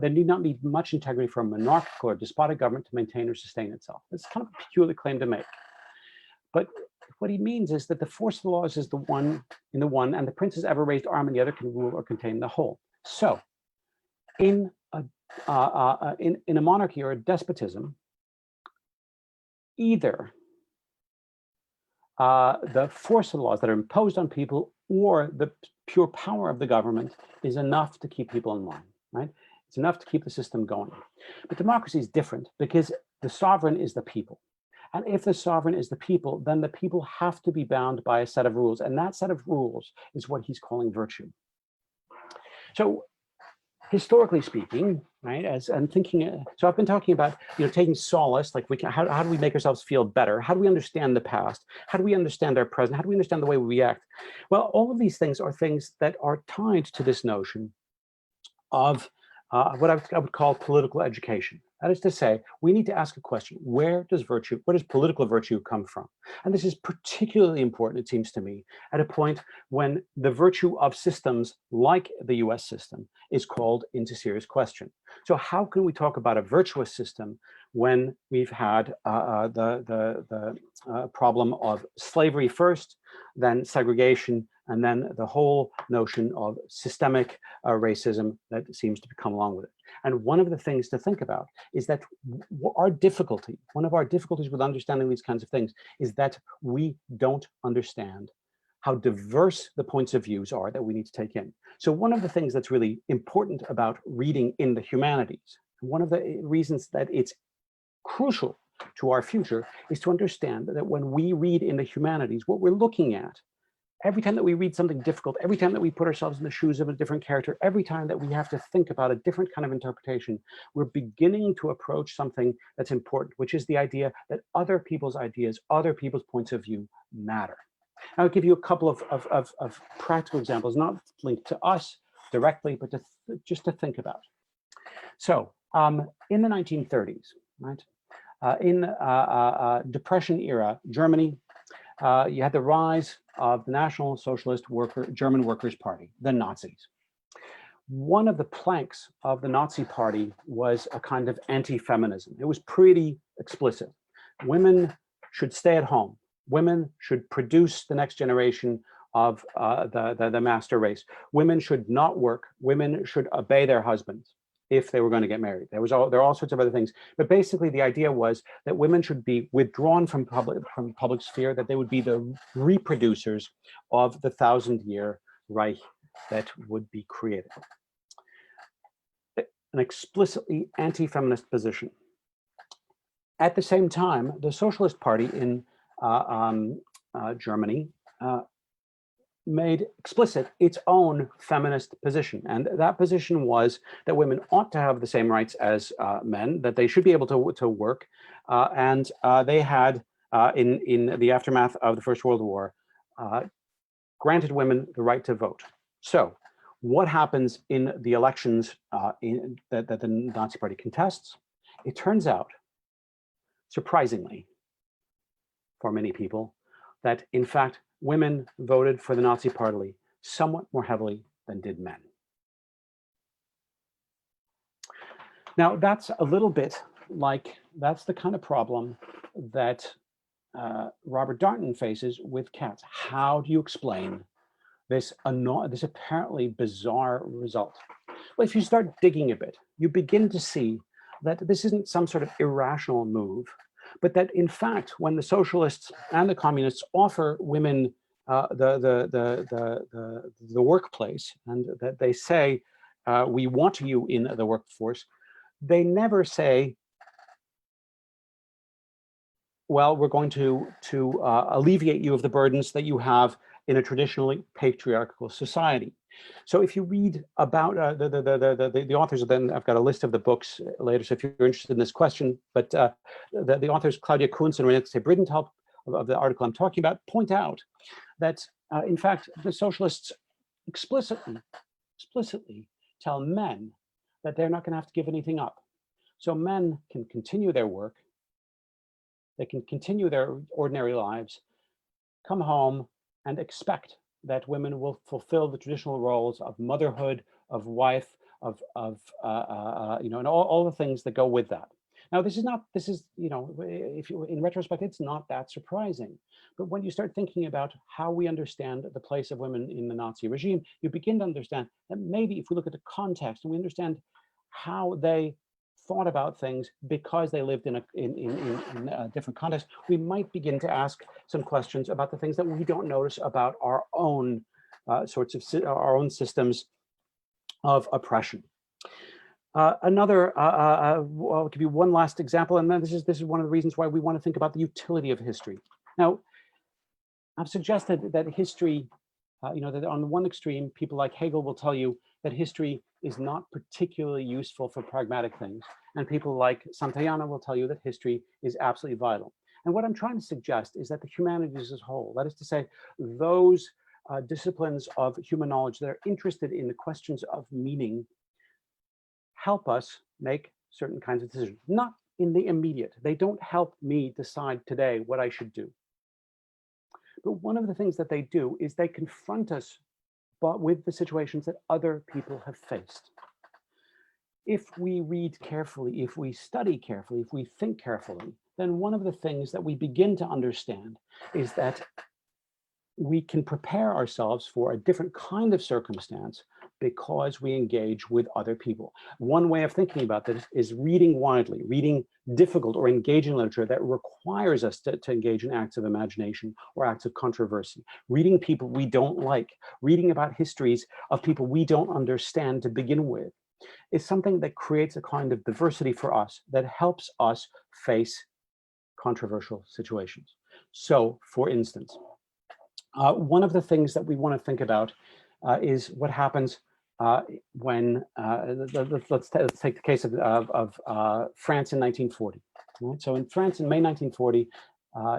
need not be much integrity for a monarchical or despotic government to maintain or sustain itself. It's kind of a peculiar claim to make. But what he means is that the force of the laws is the one in the one, and the prince's ever raised arm in the other can rule or contain the whole. So in a monarchy or a despotism, either the force of the laws that are imposed on people or the pure power of the government is enough to keep people in line, right? It's enough to keep the system going. But democracy is different because the sovereign is the people. And if the sovereign is the people, then the people have to be bound by a set of rules. And that set of rules is what he's calling virtue. So historically speaking, right, as I'm thinking, so I've been talking about, taking solace, like how do we make ourselves feel better? How do we understand the past? How do we understand our present? How do we understand the way we act? Well, all of these things are things that are tied to this notion of what I would call political education. That is to say, we need to ask a question: where does political virtue come from? And this is particularly important, it seems to me, at a point when the virtue of systems like the US system is called into serious question. So how can we talk about a virtuous system when we've had the problem of slavery first, then segregation, and then the whole notion of systemic racism that seems to come along with it? And one of the things to think about is that one of our difficulties with understanding these kinds of things is that we don't understand how diverse the points of views are that we need to take in. So one of the things that's really important about reading in the humanities, one of the reasons that it's crucial to our future, is to understand that when we read in the humanities, what we're looking at, every time that we read something difficult, every time that we put ourselves in the shoes of a different character, every time that we have to think about a different kind of interpretation, we're beginning to approach something that's important, which is the idea that other people's ideas, other people's points of view matter. I'll give you a couple of practical examples, not linked to us directly, but just to think about. So in the 1930s, right, in Depression era Germany, you had the rise of the National Socialist German Workers' Party, the Nazis. One of the planks of the Nazi Party was a kind of anti-feminism. It was pretty explicit. Women should stay at home. Women should produce the next generation of the master race. Women should not work. Women should obey their husbands if they were going to get married. There are all sorts of other things. But basically the idea was that women should be withdrawn from public sphere, that they would be the reproducers of the 1,000-year Reich that would be created. An explicitly anti-feminist position. At the same time, the Socialist Party in Germany made explicit its own feminist position. And that position was that women ought to have the same rights as men, that they should be able to work. And they had, in the aftermath of the First World War, granted women the right to vote. So what happens in the elections that the Nazi Party contests? It turns out, surprisingly, for many people, that in fact, women voted for the Nazi Party somewhat more heavily than did men. Now, that's a little bit like, that's the kind of problem that Robert Darnton faces with cats. How do you explain this apparently bizarre result? Well, if you start digging a bit, you begin to see that this isn't some sort of irrational move, but that in fact, when the socialists and the communists offer women the workplace, and that they say, we want you in the workforce, they never say, well, we're going to alleviate you of the burdens that you have in a traditionally patriarchal society. So if you read about the authors, then I've got a list of the books later, so if you're interested in this question, but the authors Claudia Kunz and Renate Bridentalp of the article I'm talking about point out that in fact, the socialists explicitly tell men that they're not going to have to give anything up. So men can continue their work, they can continue their ordinary lives, come home and expect that women will fulfill the traditional roles of motherhood, of wife, of and all the things that go with that. Now, this is, if you, in retrospect, it's not that surprising. But when you start thinking about how we understand the place of women in the Nazi regime, you begin to understand that maybe if we look at the context and we understand how they thought about things because they lived in a different context, we might begin to ask some questions about the things that we don't notice about our own our own systems of oppression. I'll give you one last example, and then this is one of the reasons why we want to think about the utility of history. Now, I've suggested that history, that on the one extreme, people like Hegel will tell you that history is not particularly useful for pragmatic things, and people like Santayana will tell you that history is absolutely vital. And what I'm trying to suggest is that the humanities as a whole, that is to say, those disciplines of human knowledge that are interested in the questions of meaning, help us make certain kinds of decisions, not in the immediate. They don't help me decide today what I should do. But one of the things that they do is they confront us with the situations that other people have faced. If we read carefully, if we study carefully, if we think carefully, then one of the things that we begin to understand is that we can prepare ourselves for a different kind of circumstance because we engage with other people. One way of thinking about this is reading widely, reading difficult or engaging literature that requires us to engage in acts of imagination or acts of controversy, reading people we don't like, reading about histories of people we don't understand to begin with, is something that creates a kind of diversity for us that helps us face controversial situations. So, for instance, one of the things that we want to think about is what happens when, let's take the case of France in 1940. Right? So in France in May 1940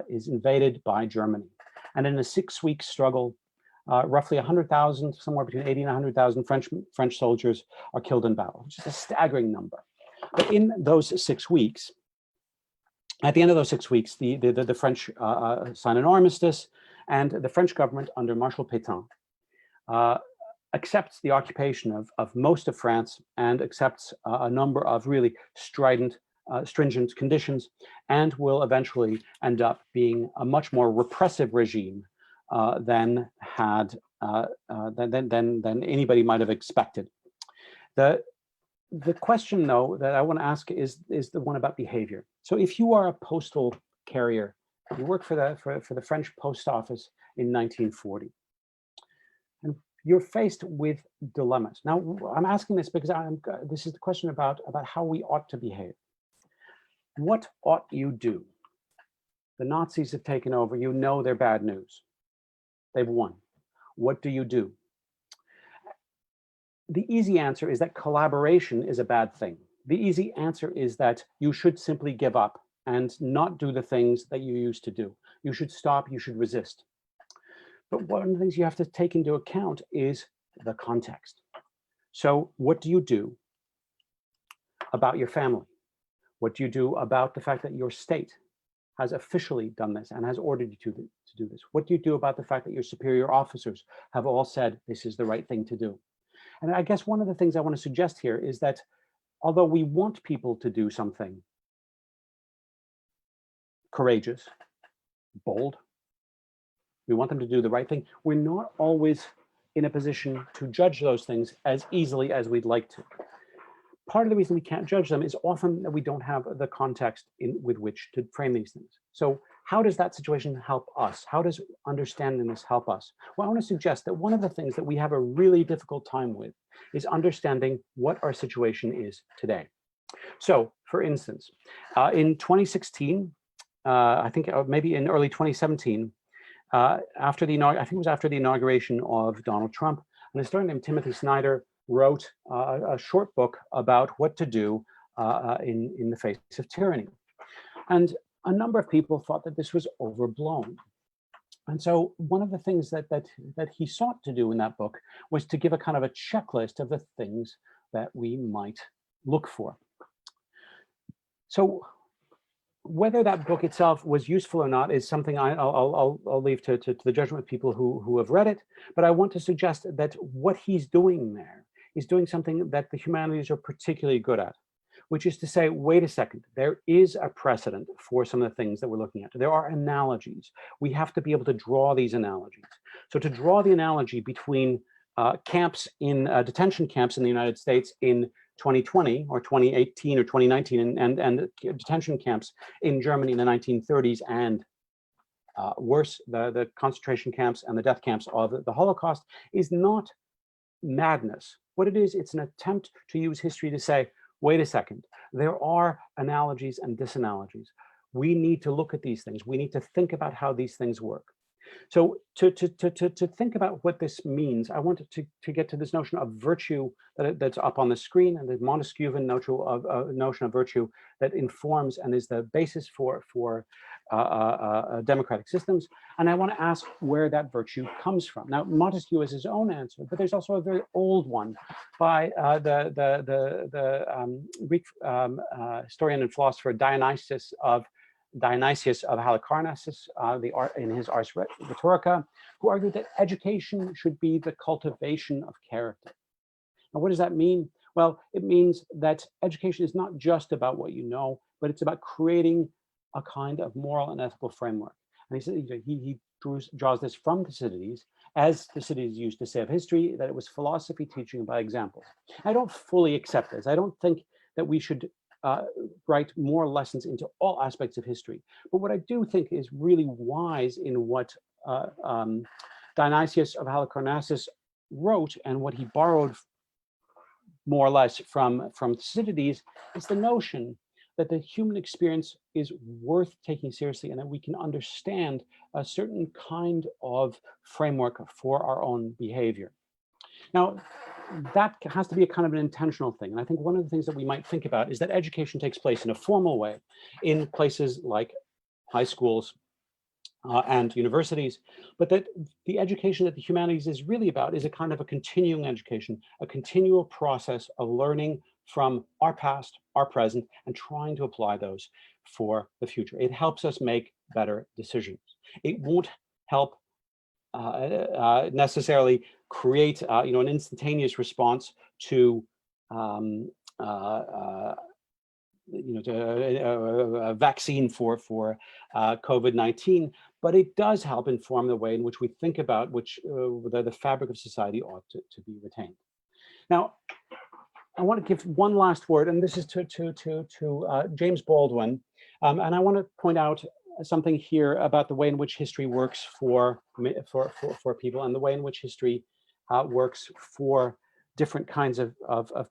is invaded by Germany. And in a 6-week struggle, roughly 100,000, somewhere between 80 and 100,000 French soldiers are killed in battle, which is a staggering number. But in those 6 weeks, at the end of those 6 weeks, the French sign an armistice, and the French government under Marshal Pétain accepts the occupation of most of France and accepts a number of really stringent conditions, and will eventually end up being a much more repressive regime than anybody might have expected. The question, though, that I want to ask is the one about behavior. So if you are a postal carrier, you work for the French post office in 1940, and you're faced with dilemmas. Now, I'm asking this because this is the question about how we ought to behave. What ought you do? The Nazis have taken over. You know they're bad news. They've won. What do you do? The easy answer is that collaboration is a bad thing. The easy answer is that you should simply give up and not do the things that you used to do. You should stop, you should resist. But one of the things you have to take into account is the context. So what do you do about your family? What do you do about the fact that your state has officially done this and has ordered you to do this? What do you do about the fact that your superior officers have all said this is the right thing to do? And I guess one of the things I want to suggest here is that although we want people to do something courageous, bold, we want them to do the right thing, we're not always in a position to judge those things as easily as we'd like to. Part of the reason we can't judge them is often that we don't have the context with which to frame these things. So how does that situation help us? How does understanding this help us? Well, I want to suggest that one of the things that we have a really difficult time with is understanding what our situation is today. So, for instance, in 2016, I think maybe in early 2017, I think it was after the inauguration of Donald Trump, an historian named Timothy Snyder wrote a short book about what to do in the face of tyranny. And a number of people thought that this was overblown. And so one of the things that he sought to do in that book was to give a kind of a checklist of the things that we might look for. So whether that book itself was useful or not is something I'll leave to the judgment of people who have read it. But I want to suggest that what he's doing there is doing something that the humanities are particularly good at, which is to say, wait a second, there is a precedent for some of the things that we're looking at. There are analogies. We have to be able to draw these analogies. So to draw the analogy between detention camps in the United States in 2020 or 2018 or 2019 and detention camps in Germany in the 1930s and worse, the concentration camps and the death camps of the Holocaust is not madness. What it is, it's an attempt to use history to say, wait a second, there are analogies and disanalogies. We need to look at these things. We need to think about how these things work. So to think about what this means, I wanted to get to this notion of virtue that's up on the screen, and the Montesquieuian notion of virtue that informs and is the basis for democratic systems. And I want to ask where that virtue comes from. Now, Montesquieu has his own answer, but there's also a very old one by the Greek historian and philosopher Dionysius of Halicarnassus, in his Ars Rhetorica, who argued that education should be the cultivation of character. Now, what does that mean? Well, it means that education is not just about what you know, but it's about creating a kind of moral and ethical framework. And he said he draws this from Thucydides, as Thucydides used to say of history, that it was philosophy teaching by example. I don't fully accept this. I don't think that we should write more lessons into all aspects of history. But what I do think is really wise in what Dionysius of Halicarnassus wrote, and what he borrowed more or less from Thucydides, is the notion that the human experience is worth taking seriously, and that we can understand a certain kind of framework for our own behavior. Now, that has to be a kind of an intentional thing. And I think one of the things that we might think about is that education takes place in a formal way in places like high schools and universities, but that the education that the humanities is really about is a kind of a continuing education, a continual process of learning from our past, our present, and trying to apply those for the future. It helps us make better decisions. It won't help necessarily create an instantaneous response to a vaccine for COVID-19, but it does help inform the way in which we think about which the fabric of society ought to be retained. Now, I want to give one last word, and this is to James Baldwin, and I want to point out something here about the way in which history works for people, and the way in which history works for different kinds of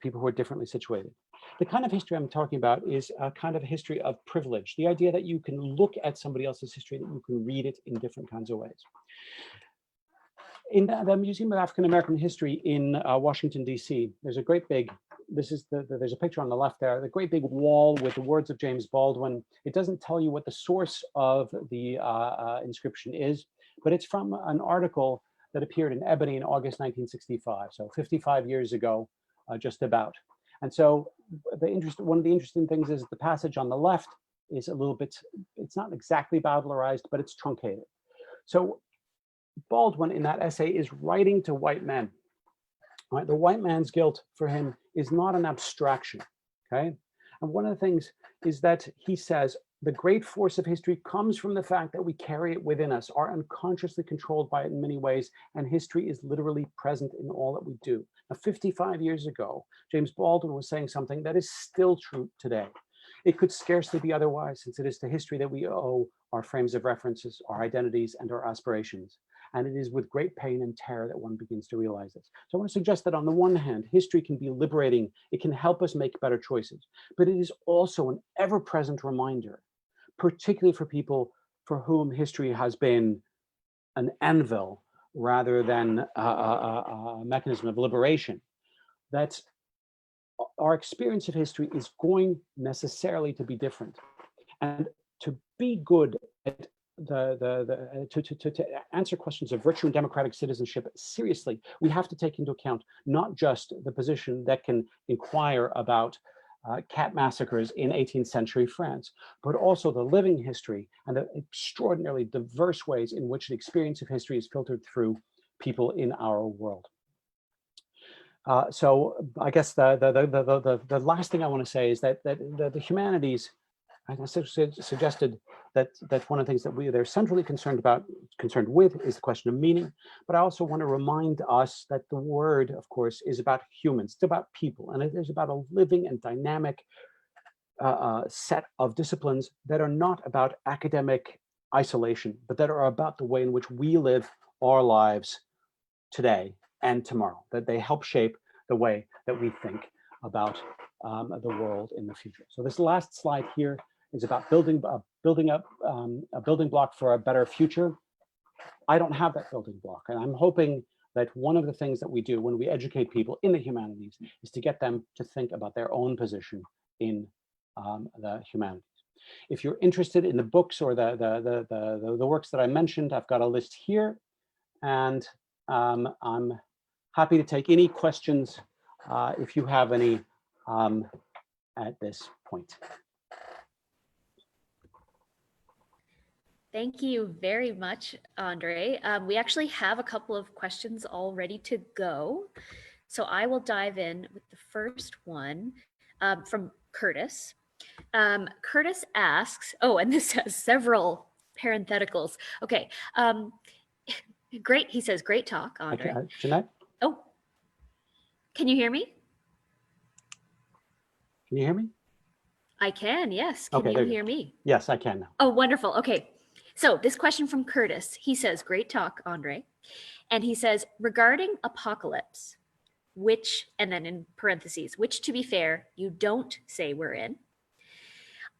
people who are differently situated. The kind of history I'm talking about is a kind of history of privilege, the idea that you can look at somebody else's history, that you can read it in different kinds of ways. In the Museum of African American History in Washington, D.C., there's a great big, there's a picture on the left there, the great big wall with the words of James Baldwin. It doesn't tell you what the source of the inscription is, but it's from an article that appeared in Ebony in August 1965, so 55 years ago, just about. And so one of the interesting things is the passage on the left is a little bit, it's not exactly bowdlerized, but it's truncated. So Baldwin in that essay is writing to white men. Right? The white man's guilt for him is not an abstraction, okay? And one of the things is that he says, the great force of history comes from the fact that we carry it within us, are unconsciously controlled by it in many ways, and history is literally present in all that we do. Now, 55 years ago, James Baldwin was saying something that is still true today. It could scarcely be otherwise, since it is to history that we owe our frames of references, our identities, and our aspirations. And it is with great pain and terror that one begins to realize this. So I want to suggest that on the one hand, history can be liberating. It can help us make better choices, but it is also an ever-present reminder, particularly for people for whom history has been an anvil rather than a mechanism of liberation, that our experience of history is going necessarily to be different. And to be good at to answer questions of virtue and democratic citizenship seriously, we have to take into account not just the position that can inquire about cat massacres in 18th century France, but also the living history and the extraordinarily diverse ways in which the experience of history is filtered through people in our world. So I guess the last thing I want to say is that the humanities, I suggested that one of the things that they're centrally concerned with is the question of meaning. But I also want to remind us that the word, of course, is about humans. It's about people, and it is about a living and dynamic set of disciplines that are not about academic isolation, but that are about the way in which we live our lives today and tomorrow. That they help shape the way that we think about the world in the future. So this last slide here is about building up a building block for a better future. I don't have that building block, and I'm hoping that one of the things that we do when we educate people in the humanities is to get them to think about their own position in the humanities. If you're interested in the books or the works that I mentioned, I've got a list here, and I'm happy to take any questions if you have any at this point. Thank you very much, Andre. We actually have a couple of questions all ready to go. So I will dive in with the first one from Curtis. Curtis asks, oh, and this has several parentheticals. Okay. Great. He says, great talk, Andre. Okay, Jeanette? Oh, can you hear me? Can you hear me? I can, yes. Can you hear me? Yes, I can now. Oh, wonderful. Okay. So this question from Curtis, he says, great talk, Andre. And he says, regarding apocalypse, which, and then in parentheses, which to be fair, you don't say we're in.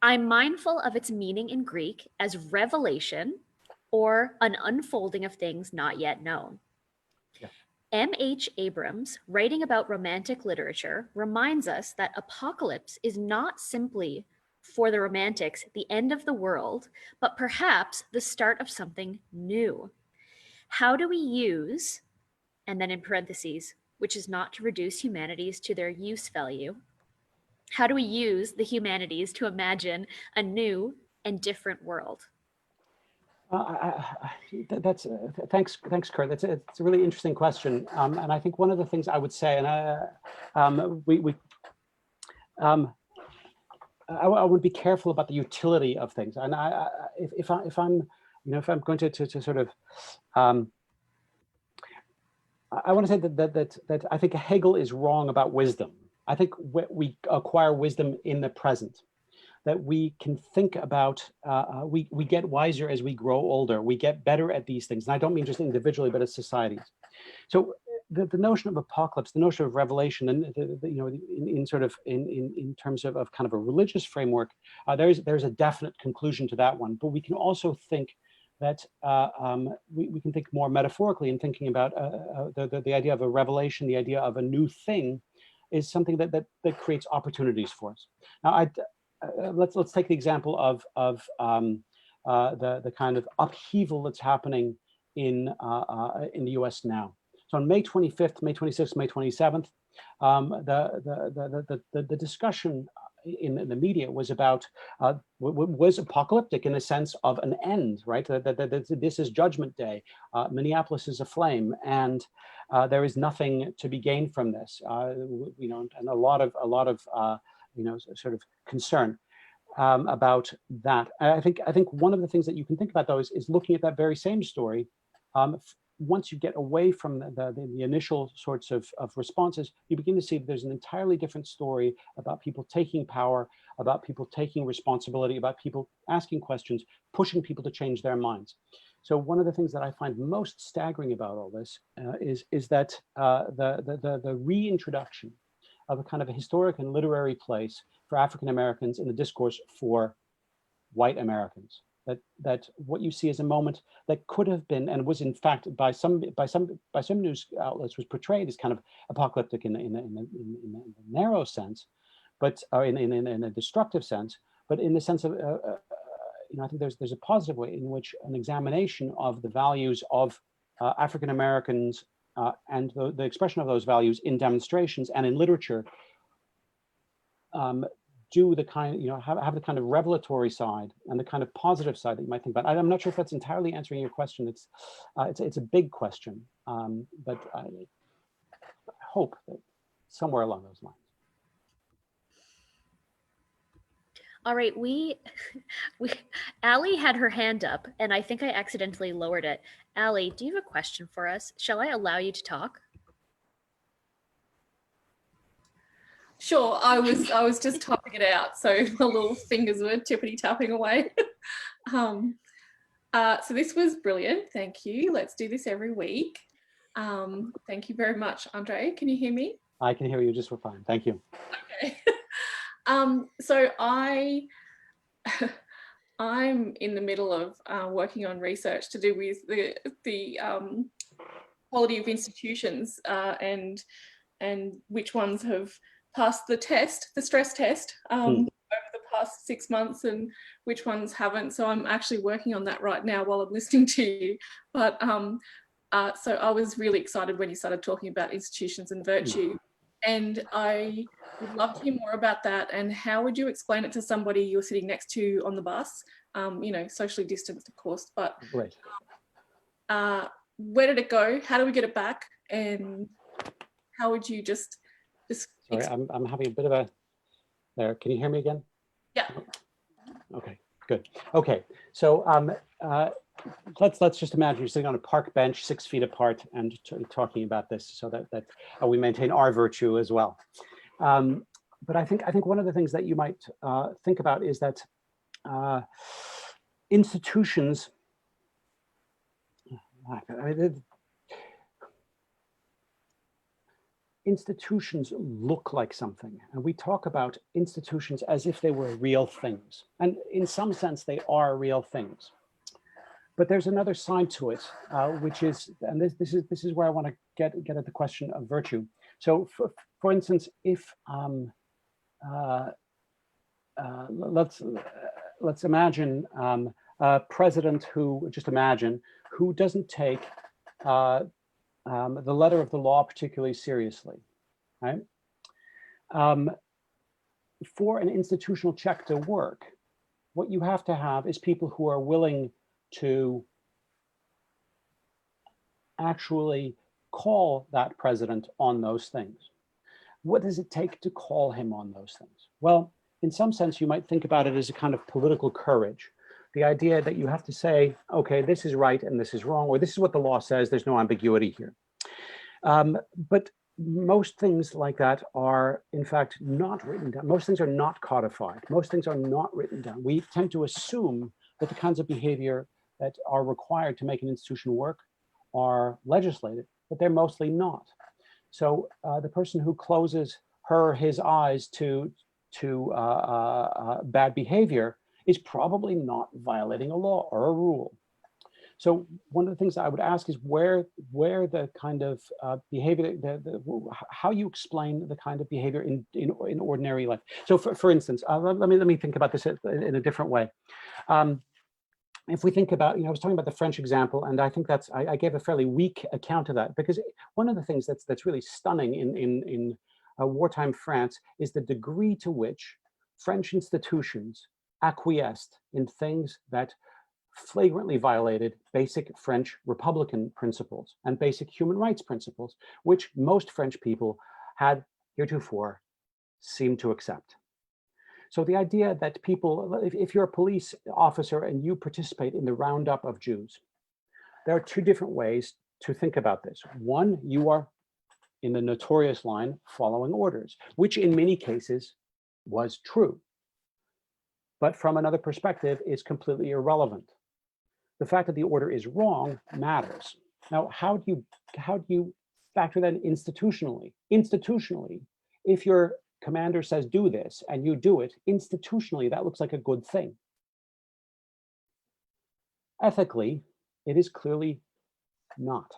I'm mindful of its meaning in Greek as revelation or an unfolding of things not yet known. Yeah. M.H. Abrams, writing about romantic literature, reminds us that apocalypse is not simply for the romantics the end of the world, but perhaps the start of something new. How do we use, and then in parentheses, which is not to reduce humanities to their use value, how do we use the humanities to imagine a new and different world? Thanks, Kurt. It's a really interesting question, and I think one of the things I would say, and I would be careful about the utility of things, and if I'm going to sort of, I want to say that I think Hegel is wrong about wisdom. I think we acquire wisdom in the present, that we can think about, we get wiser as we grow older, we get better at these things. And I don't mean just individually, but as societies. So the notion of apocalypse, the notion of revelation, and in terms of kind of a religious framework, there's a definite conclusion to that one. But we can also think that we can think more metaphorically in thinking about the idea of a revelation, the idea of a new thing, is something that creates opportunities for us. Now, let's take the example of the kind of upheaval that's happening in the U.S. now. So on May 25th, May 26th, May 27th, the discussion in the media was about was apocalyptic in the sense of an end, right? That this is Judgment Day. Minneapolis is aflame, and there is nothing to be gained from this. And a lot of sort of concern about that. I think one of the things that you can think about though is looking at that very same story. Once you get away from the initial sorts of responses, you begin to see that there's an entirely different story about people taking power, about people taking responsibility, about people asking questions, pushing people to change their minds. So one of the things that I find most staggering about all this is that the reintroduction of a kind of a historic and literary place for African Americans in the discourse for white Americans. That what you see is a moment that could have been, and was in fact by some news outlets, was portrayed as kind of apocalyptic in a narrow sense, but in a destructive sense. But in the sense of I think there's a positive way in which an examination of the values of African Americans and the expression of those values in demonstrations and in literature do the kind, have the kind of revelatory side and the kind of positive side that you might think about. I'm not sure if that's entirely answering your question. It's a big question, but I hope that somewhere along those lines. All right, Allie had her hand up, and I think I accidentally lowered it. Allie, do you have a question for us? Shall I allow you to talk? Sure, I was just typing it out, so my little fingers were tippity tapping away. So this was brilliant. Thank you. Let's do this every week. Thank you very much, Andre. Can you hear me? I can hear you just fine. Thank you. Okay. So I'm in the middle of working on research to do with the quality of institutions and which ones have passed the test, the stress test, over the past 6 months, and which ones haven't. So I'm actually working on that right now while I'm listening to you. But so I was really excited when you started talking about institutions and virtue, and I would love to hear more about that. And how would you explain it to somebody you're sitting next to on the bus? You know, socially distanced, of course, but Right. Where did it go? How do we get it back? And how would you just Sorry, I'm having a bit of a there. Can you hear me again? Yeah. Okay, good. Okay, so let's just imagine you're sitting on a park bench 6 feet apart and talking about this, so that we maintain our virtue as well. But I think one of the things that you might think about is that institutions. Institutions look like something, and we talk about institutions as if they were real things, and in some sense they are real things. But there's another side to it, which is, and this is where I want to get at the question of virtue. So, for instance, if let's imagine a president who doesn't take the letter of the law particularly seriously, right? For an institutional check to work, what you have to have is people who are willing to actually call that president on those things. What does it take to call him on those things? Well, in some sense, you might think about it as a kind of political courage. The idea that you have to say, okay, this is right and this is wrong, or this is what the law says, there's no ambiguity here. But most things like that are, in fact, not written down. Most things are not codified. Most things are not written down. We tend to assume that the kinds of behavior that are required to make an institution work are legislated, but they're mostly not. So the person who closes her or his eyes to bad behavior is probably not violating a law or a rule. So one of the things I would ask is where the kind of behavior, how you explain the kind of behavior in ordinary life. So for instance, let me think about this in a different way. If we think about, I was talking about the French example, and I think I gave a fairly weak account of that, because one of the things that's really stunning in wartime France is the degree to which French institutions acquiesced in things that flagrantly violated basic French Republican principles and basic human rights principles, which most French people had heretofore seemed to accept. So the idea that people, if you're a police officer and you participate in the roundup of Jews, there are two different ways to think about this. One, you are in the notorious line following orders, which in many cases was true, but from another perspective is completely irrelevant. The fact that the order is wrong matters. Now, how do you factor that institutionally? Institutionally, if your commander says do this and you do it, institutionally, that looks like a good thing. Ethically, it is clearly not.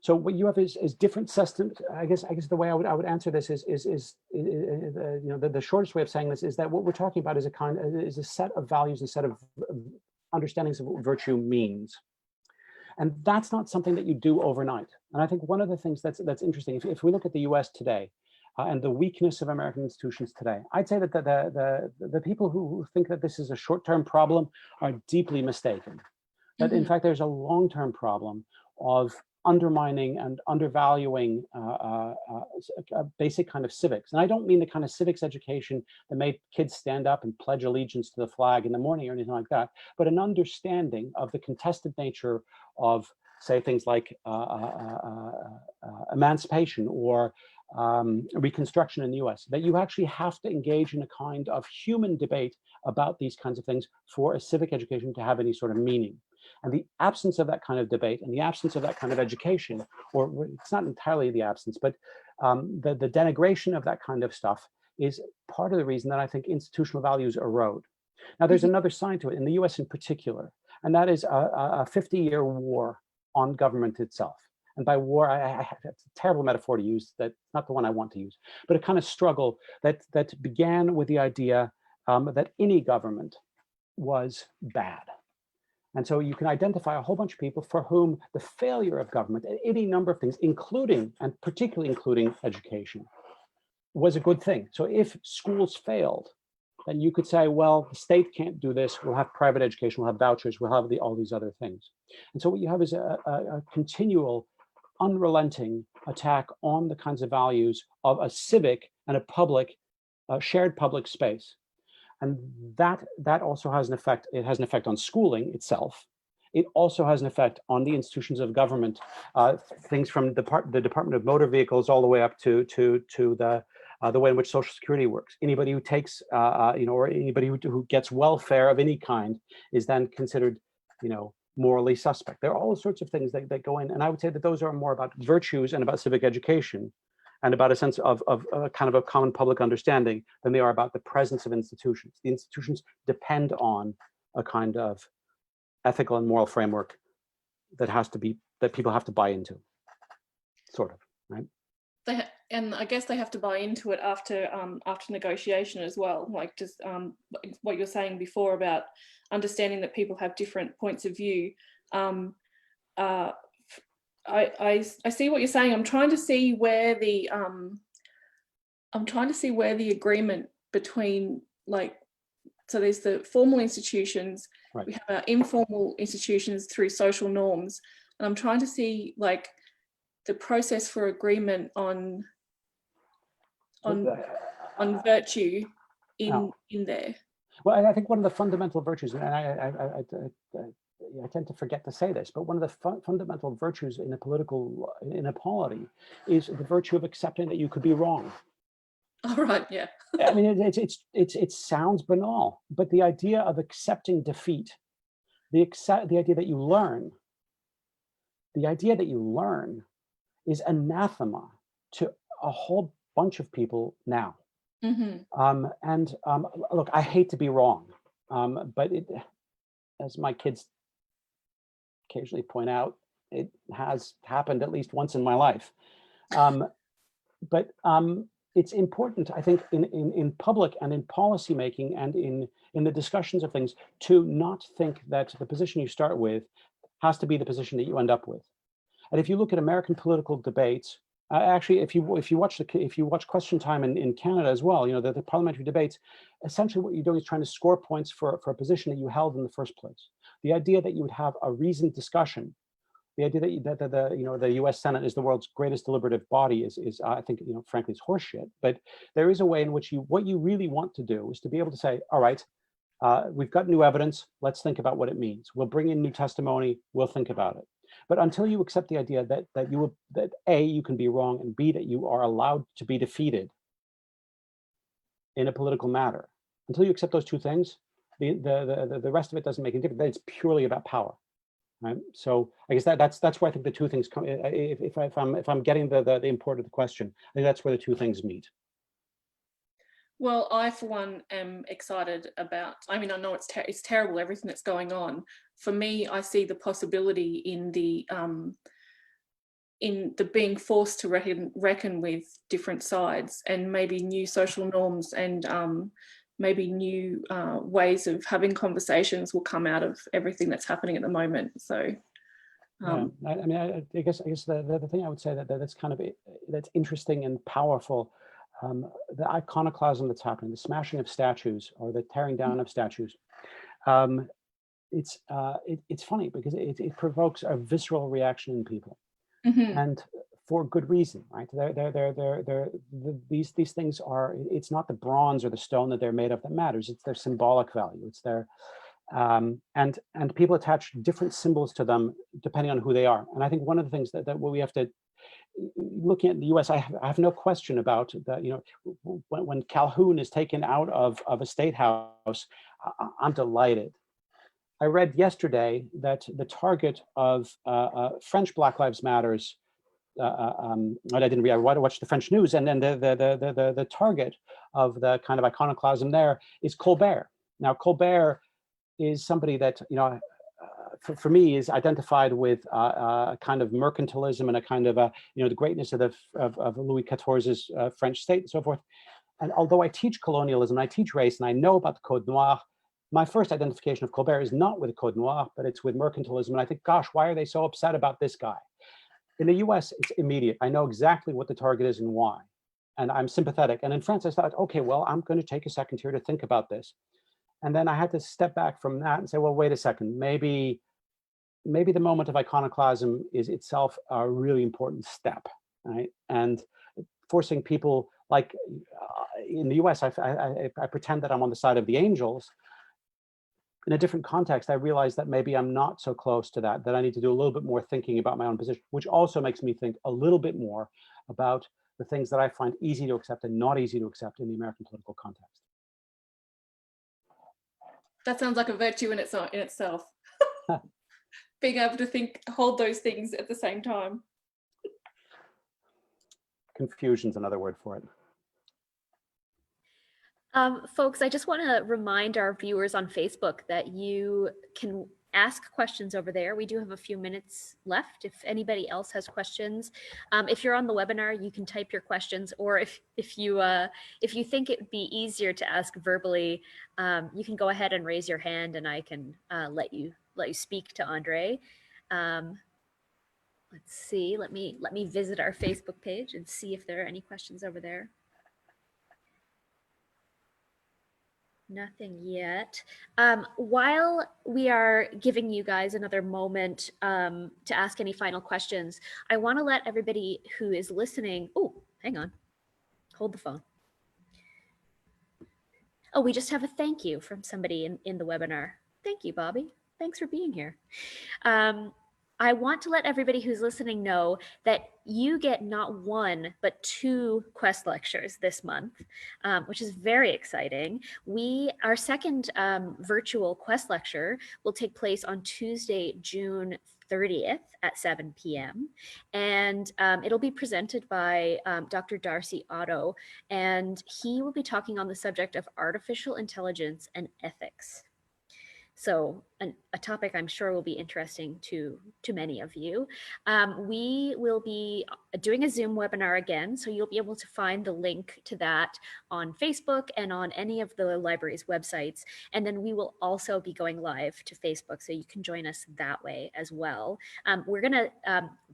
So what you have is different systems. I guess the way I would answer this is the shortest way of saying this is that what we're talking about is a set of values, a set of understandings of what virtue means. And that's not something that you do overnight. And I think one of the things that's interesting, if we look at the US today and the weakness of American institutions today, I'd say that the people who think that this is a short-term problem are deeply mistaken. That in fact, there's a long-term problem of undermining and undervaluing a basic kind of civics. And I don't mean the kind of civics education that made kids stand up and pledge allegiance to the flag in the morning or anything like that, but an understanding of the contested nature of, say, things like emancipation or Reconstruction in the US, that you actually have to engage in a kind of human debate about these kinds of things for a civic education to have any sort of meaning. And the absence of that kind of debate and the absence of that kind of education, or it's not entirely the absence, but the denigration of that kind of stuff is part of the reason that I think institutional values erode. Now, there's another side to it, in the US in particular, and that is a 50-year war on government itself. And by war, it's a terrible metaphor to use, that's not the one I want to use, but a kind of struggle that began with the idea that any government was bad. And so you can identify a whole bunch of people for whom the failure of government at any number of things, including, and particularly including education, was a good thing. So if schools failed, then you could say, well, the state can't do this, we'll have private education, we'll have vouchers, we'll have all these other things. And so what you have is a continual, unrelenting attack on the kinds of values of a civic and a public, shared public space. And that also has an effect. It has an effect on schooling itself. It also has an effect on the institutions of government, things from the Department of Motor Vehicles all the way up to the way in which Social Security works. Anybody who takes, or anybody who gets welfare of any kind is then considered, morally suspect. There are all sorts of things that go in, and I would say that those are more about virtues and about civic education, and about a sense of kind of a common public understanding than they are about the presence of institutions. The institutions depend on a kind of ethical and moral framework that people have to buy into, sort of, right? And I guess they have to buy into it after negotiation as well. Like just what you're saying before about understanding that people have different points of view. I see what you're saying. I'm trying to see where the agreement between, like, so there's the formal institutions, right. We have our informal institutions through social norms, and I'm trying to see like the process for agreement on virtue in there. Well, I think one of the fundamental virtues, and I tend to forget to say this, but one of the fundamental virtues in a political inequality is the virtue of accepting that you could be wrong. All right, yeah. I mean, it sounds banal, but the idea of accepting defeat, the idea that you learn, is anathema to a whole bunch of people now. Mm-hmm. Look, I hate to be wrong, but as my kids occasionally point out, it has happened at least once in my life. But it's important, I think, in public and in policy making and in the discussions of things, to not think that the position you start with has to be the position that you end up with. And if you look at American political debates, actually, if you watch Question Time in Canada as well, the parliamentary debates, essentially what you're doing is trying to score points for a position that you held in the first place. The idea that you would have a reasoned discussion, the idea that the U.S. Senate is the world's greatest deliberative body is I think, frankly, it's horseshit. But there is a way in which what you really want to do is to be able to say, all right, we've got new evidence. Let's think about what it means. We'll bring in new testimony. We'll think about it. But until you accept the idea that A, you can be wrong, and B, that you are allowed to be defeated in a political matter, until you accept those two things, the rest of it doesn't make any difference. It's purely about power, right? So I guess that's where I think the two things come. If I'm getting the import of the question, I think that's where the two things meet. Well, I, for one, am excited about, I mean, I know it's terrible, everything that's going on. For me, I see the possibility in the being forced to reckon with different sides, and maybe new social norms and maybe new ways of having conversations will come out of everything that's happening at the moment. So, I guess the thing I would say that's kind of that's interesting and powerful. The iconoclasm that's happening, the smashing of statues or the tearing down of statues, it's funny because it provokes a visceral reaction in people, mm-hmm. and for good reason, right? These things are. It's not the bronze or the stone that they're made of that matters. It's their symbolic value. It's their and people attach different symbols to them depending on who they are. And I think one of the things that we have to. Looking at the U.S., I have no question about that. When Calhoun is taken out of a state house, I'm delighted. I read yesterday that the target of French Black Lives Matters I didn't read. I watched the French news, and then the target of the kind of iconoclasm there is Colbert. Now, Colbert is somebody that, you know, for me is identified with a kind of mercantilism and a kind of you know, the greatness of Louis XIV's French state and so forth. And although I teach colonialism, I teach race, and I know about the Code Noir, my first identification of Colbert is not with the Code Noir, but it's with mercantilism. And I think, gosh, why are they so upset about this guy? In the US, it's immediate. I know exactly what the target is and why. And I'm sympathetic. And in France, I thought, okay, well, I'm going to take a second here to think about this. And then I had to step back from that and say, well, wait a second, maybe the moment of iconoclasm is itself a really important step, right? And forcing people, like in the US, I pretend that I'm on the side of the angels. In a different context, I realized that maybe I'm not so close to that I need to do a little bit more thinking about my own position, which also makes me think a little bit more about the things that I find easy to accept and not easy to accept in the American political context. That sounds like a virtue in itself. Being able to hold those things at the same time. Confusion's another word for it. Folks, I just want to remind our viewers on Facebook that you can ask questions over there. We do have a few minutes left. If anybody else has questions, if you're on the webinar, you can type your questions, or if you think it would be easier to ask verbally, you can go ahead and raise your hand, and I can let you speak to Andre. Let's see. Let me visit our Facebook page and see if there are any questions over there. Nothing yet. While we are giving you guys another moment to ask any final questions, I want to let everybody who is listening. Oh, hang on. Hold the phone. Oh, we just have a thank you from somebody in the webinar. Thank you, Bobby. Thanks for being here. I want to let everybody who's listening know that you get not one, but 2 Quest lectures this month, which is very exciting. Our second virtual Quest lecture will take place on Tuesday, June 30th at 7 p.m. And it'll be presented by Dr. Darcy Otto, and he will be talking on the subject of artificial intelligence and ethics. So a topic I'm sure will be interesting to many of you. We will be doing a Zoom webinar again, so you'll be able to find the link to that on Facebook and on any of the library's websites. And then we will also be going live to Facebook, so you can join us that way as well.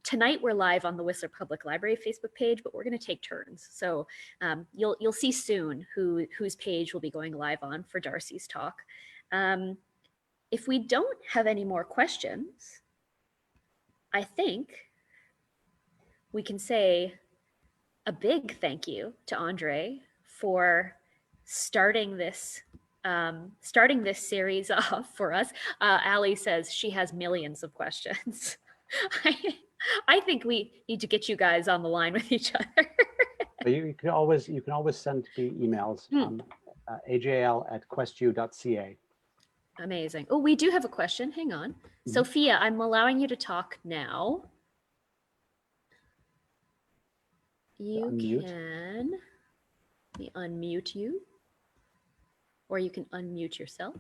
Tonight we're live on the Whistler Public Library Facebook page, but we're gonna take turns. So you'll see soon whose page we'll be going live on for Darcy's talk. If we don't have any more questions, I think we can say a big thank you to Andre for starting this series off for us. Ali says she has millions of questions. I think we need to get you guys on the line with each other. You can always send me emails on ajl@questu.ca. Amazing. Oh, we do have a question. Hang on. Mm-hmm. Sophia, I'm allowing you to talk now. You can, let me unmute you, or you can unmute yourself.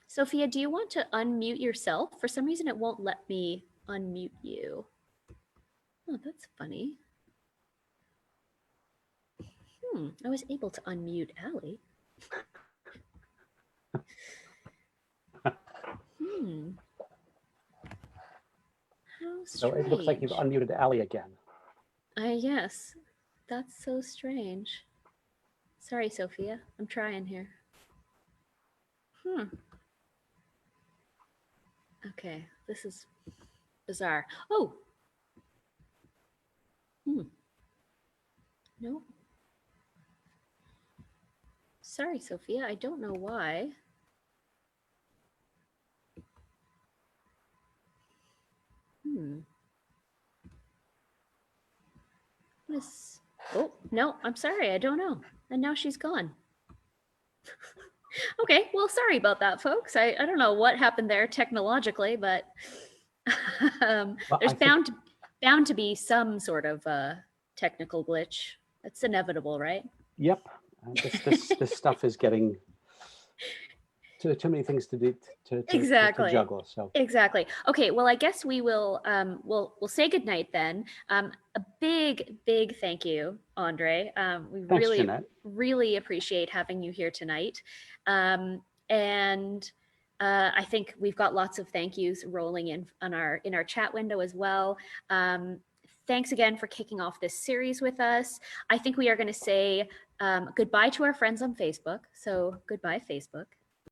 Sophia, do you want to unmute yourself? For some reason, it won't let me unmute you. Oh, that's funny. I was able to unmute Ali. How strange. So it looks like you've unmuted Ali again. Yes, that's so strange. Sorry, Sophia. I'm trying here. Okay, this is bizarre. Oh. No. Sorry, Sophia. I don't know why. What is... Oh, no, I'm sorry. I don't know. And now she's gone. Okay, well, sorry about that, folks. I don't know what happened there technologically, but Well, there's I think, bound to be some sort of technical glitch. That's inevitable, right? yep, this stuff is getting too many things to do to Exactly. juggle. So Exactly. Okay, well, I guess we will we'll say goodnight then. A big thank you, Andre. We thanks, really Jeanette. really appreciate having you here tonight. And I think we've got lots of thank yous rolling in on our chat window as well. Thanks again for kicking off this series with us. I think we are going to say goodbye to our friends on Facebook. So goodbye, Facebook.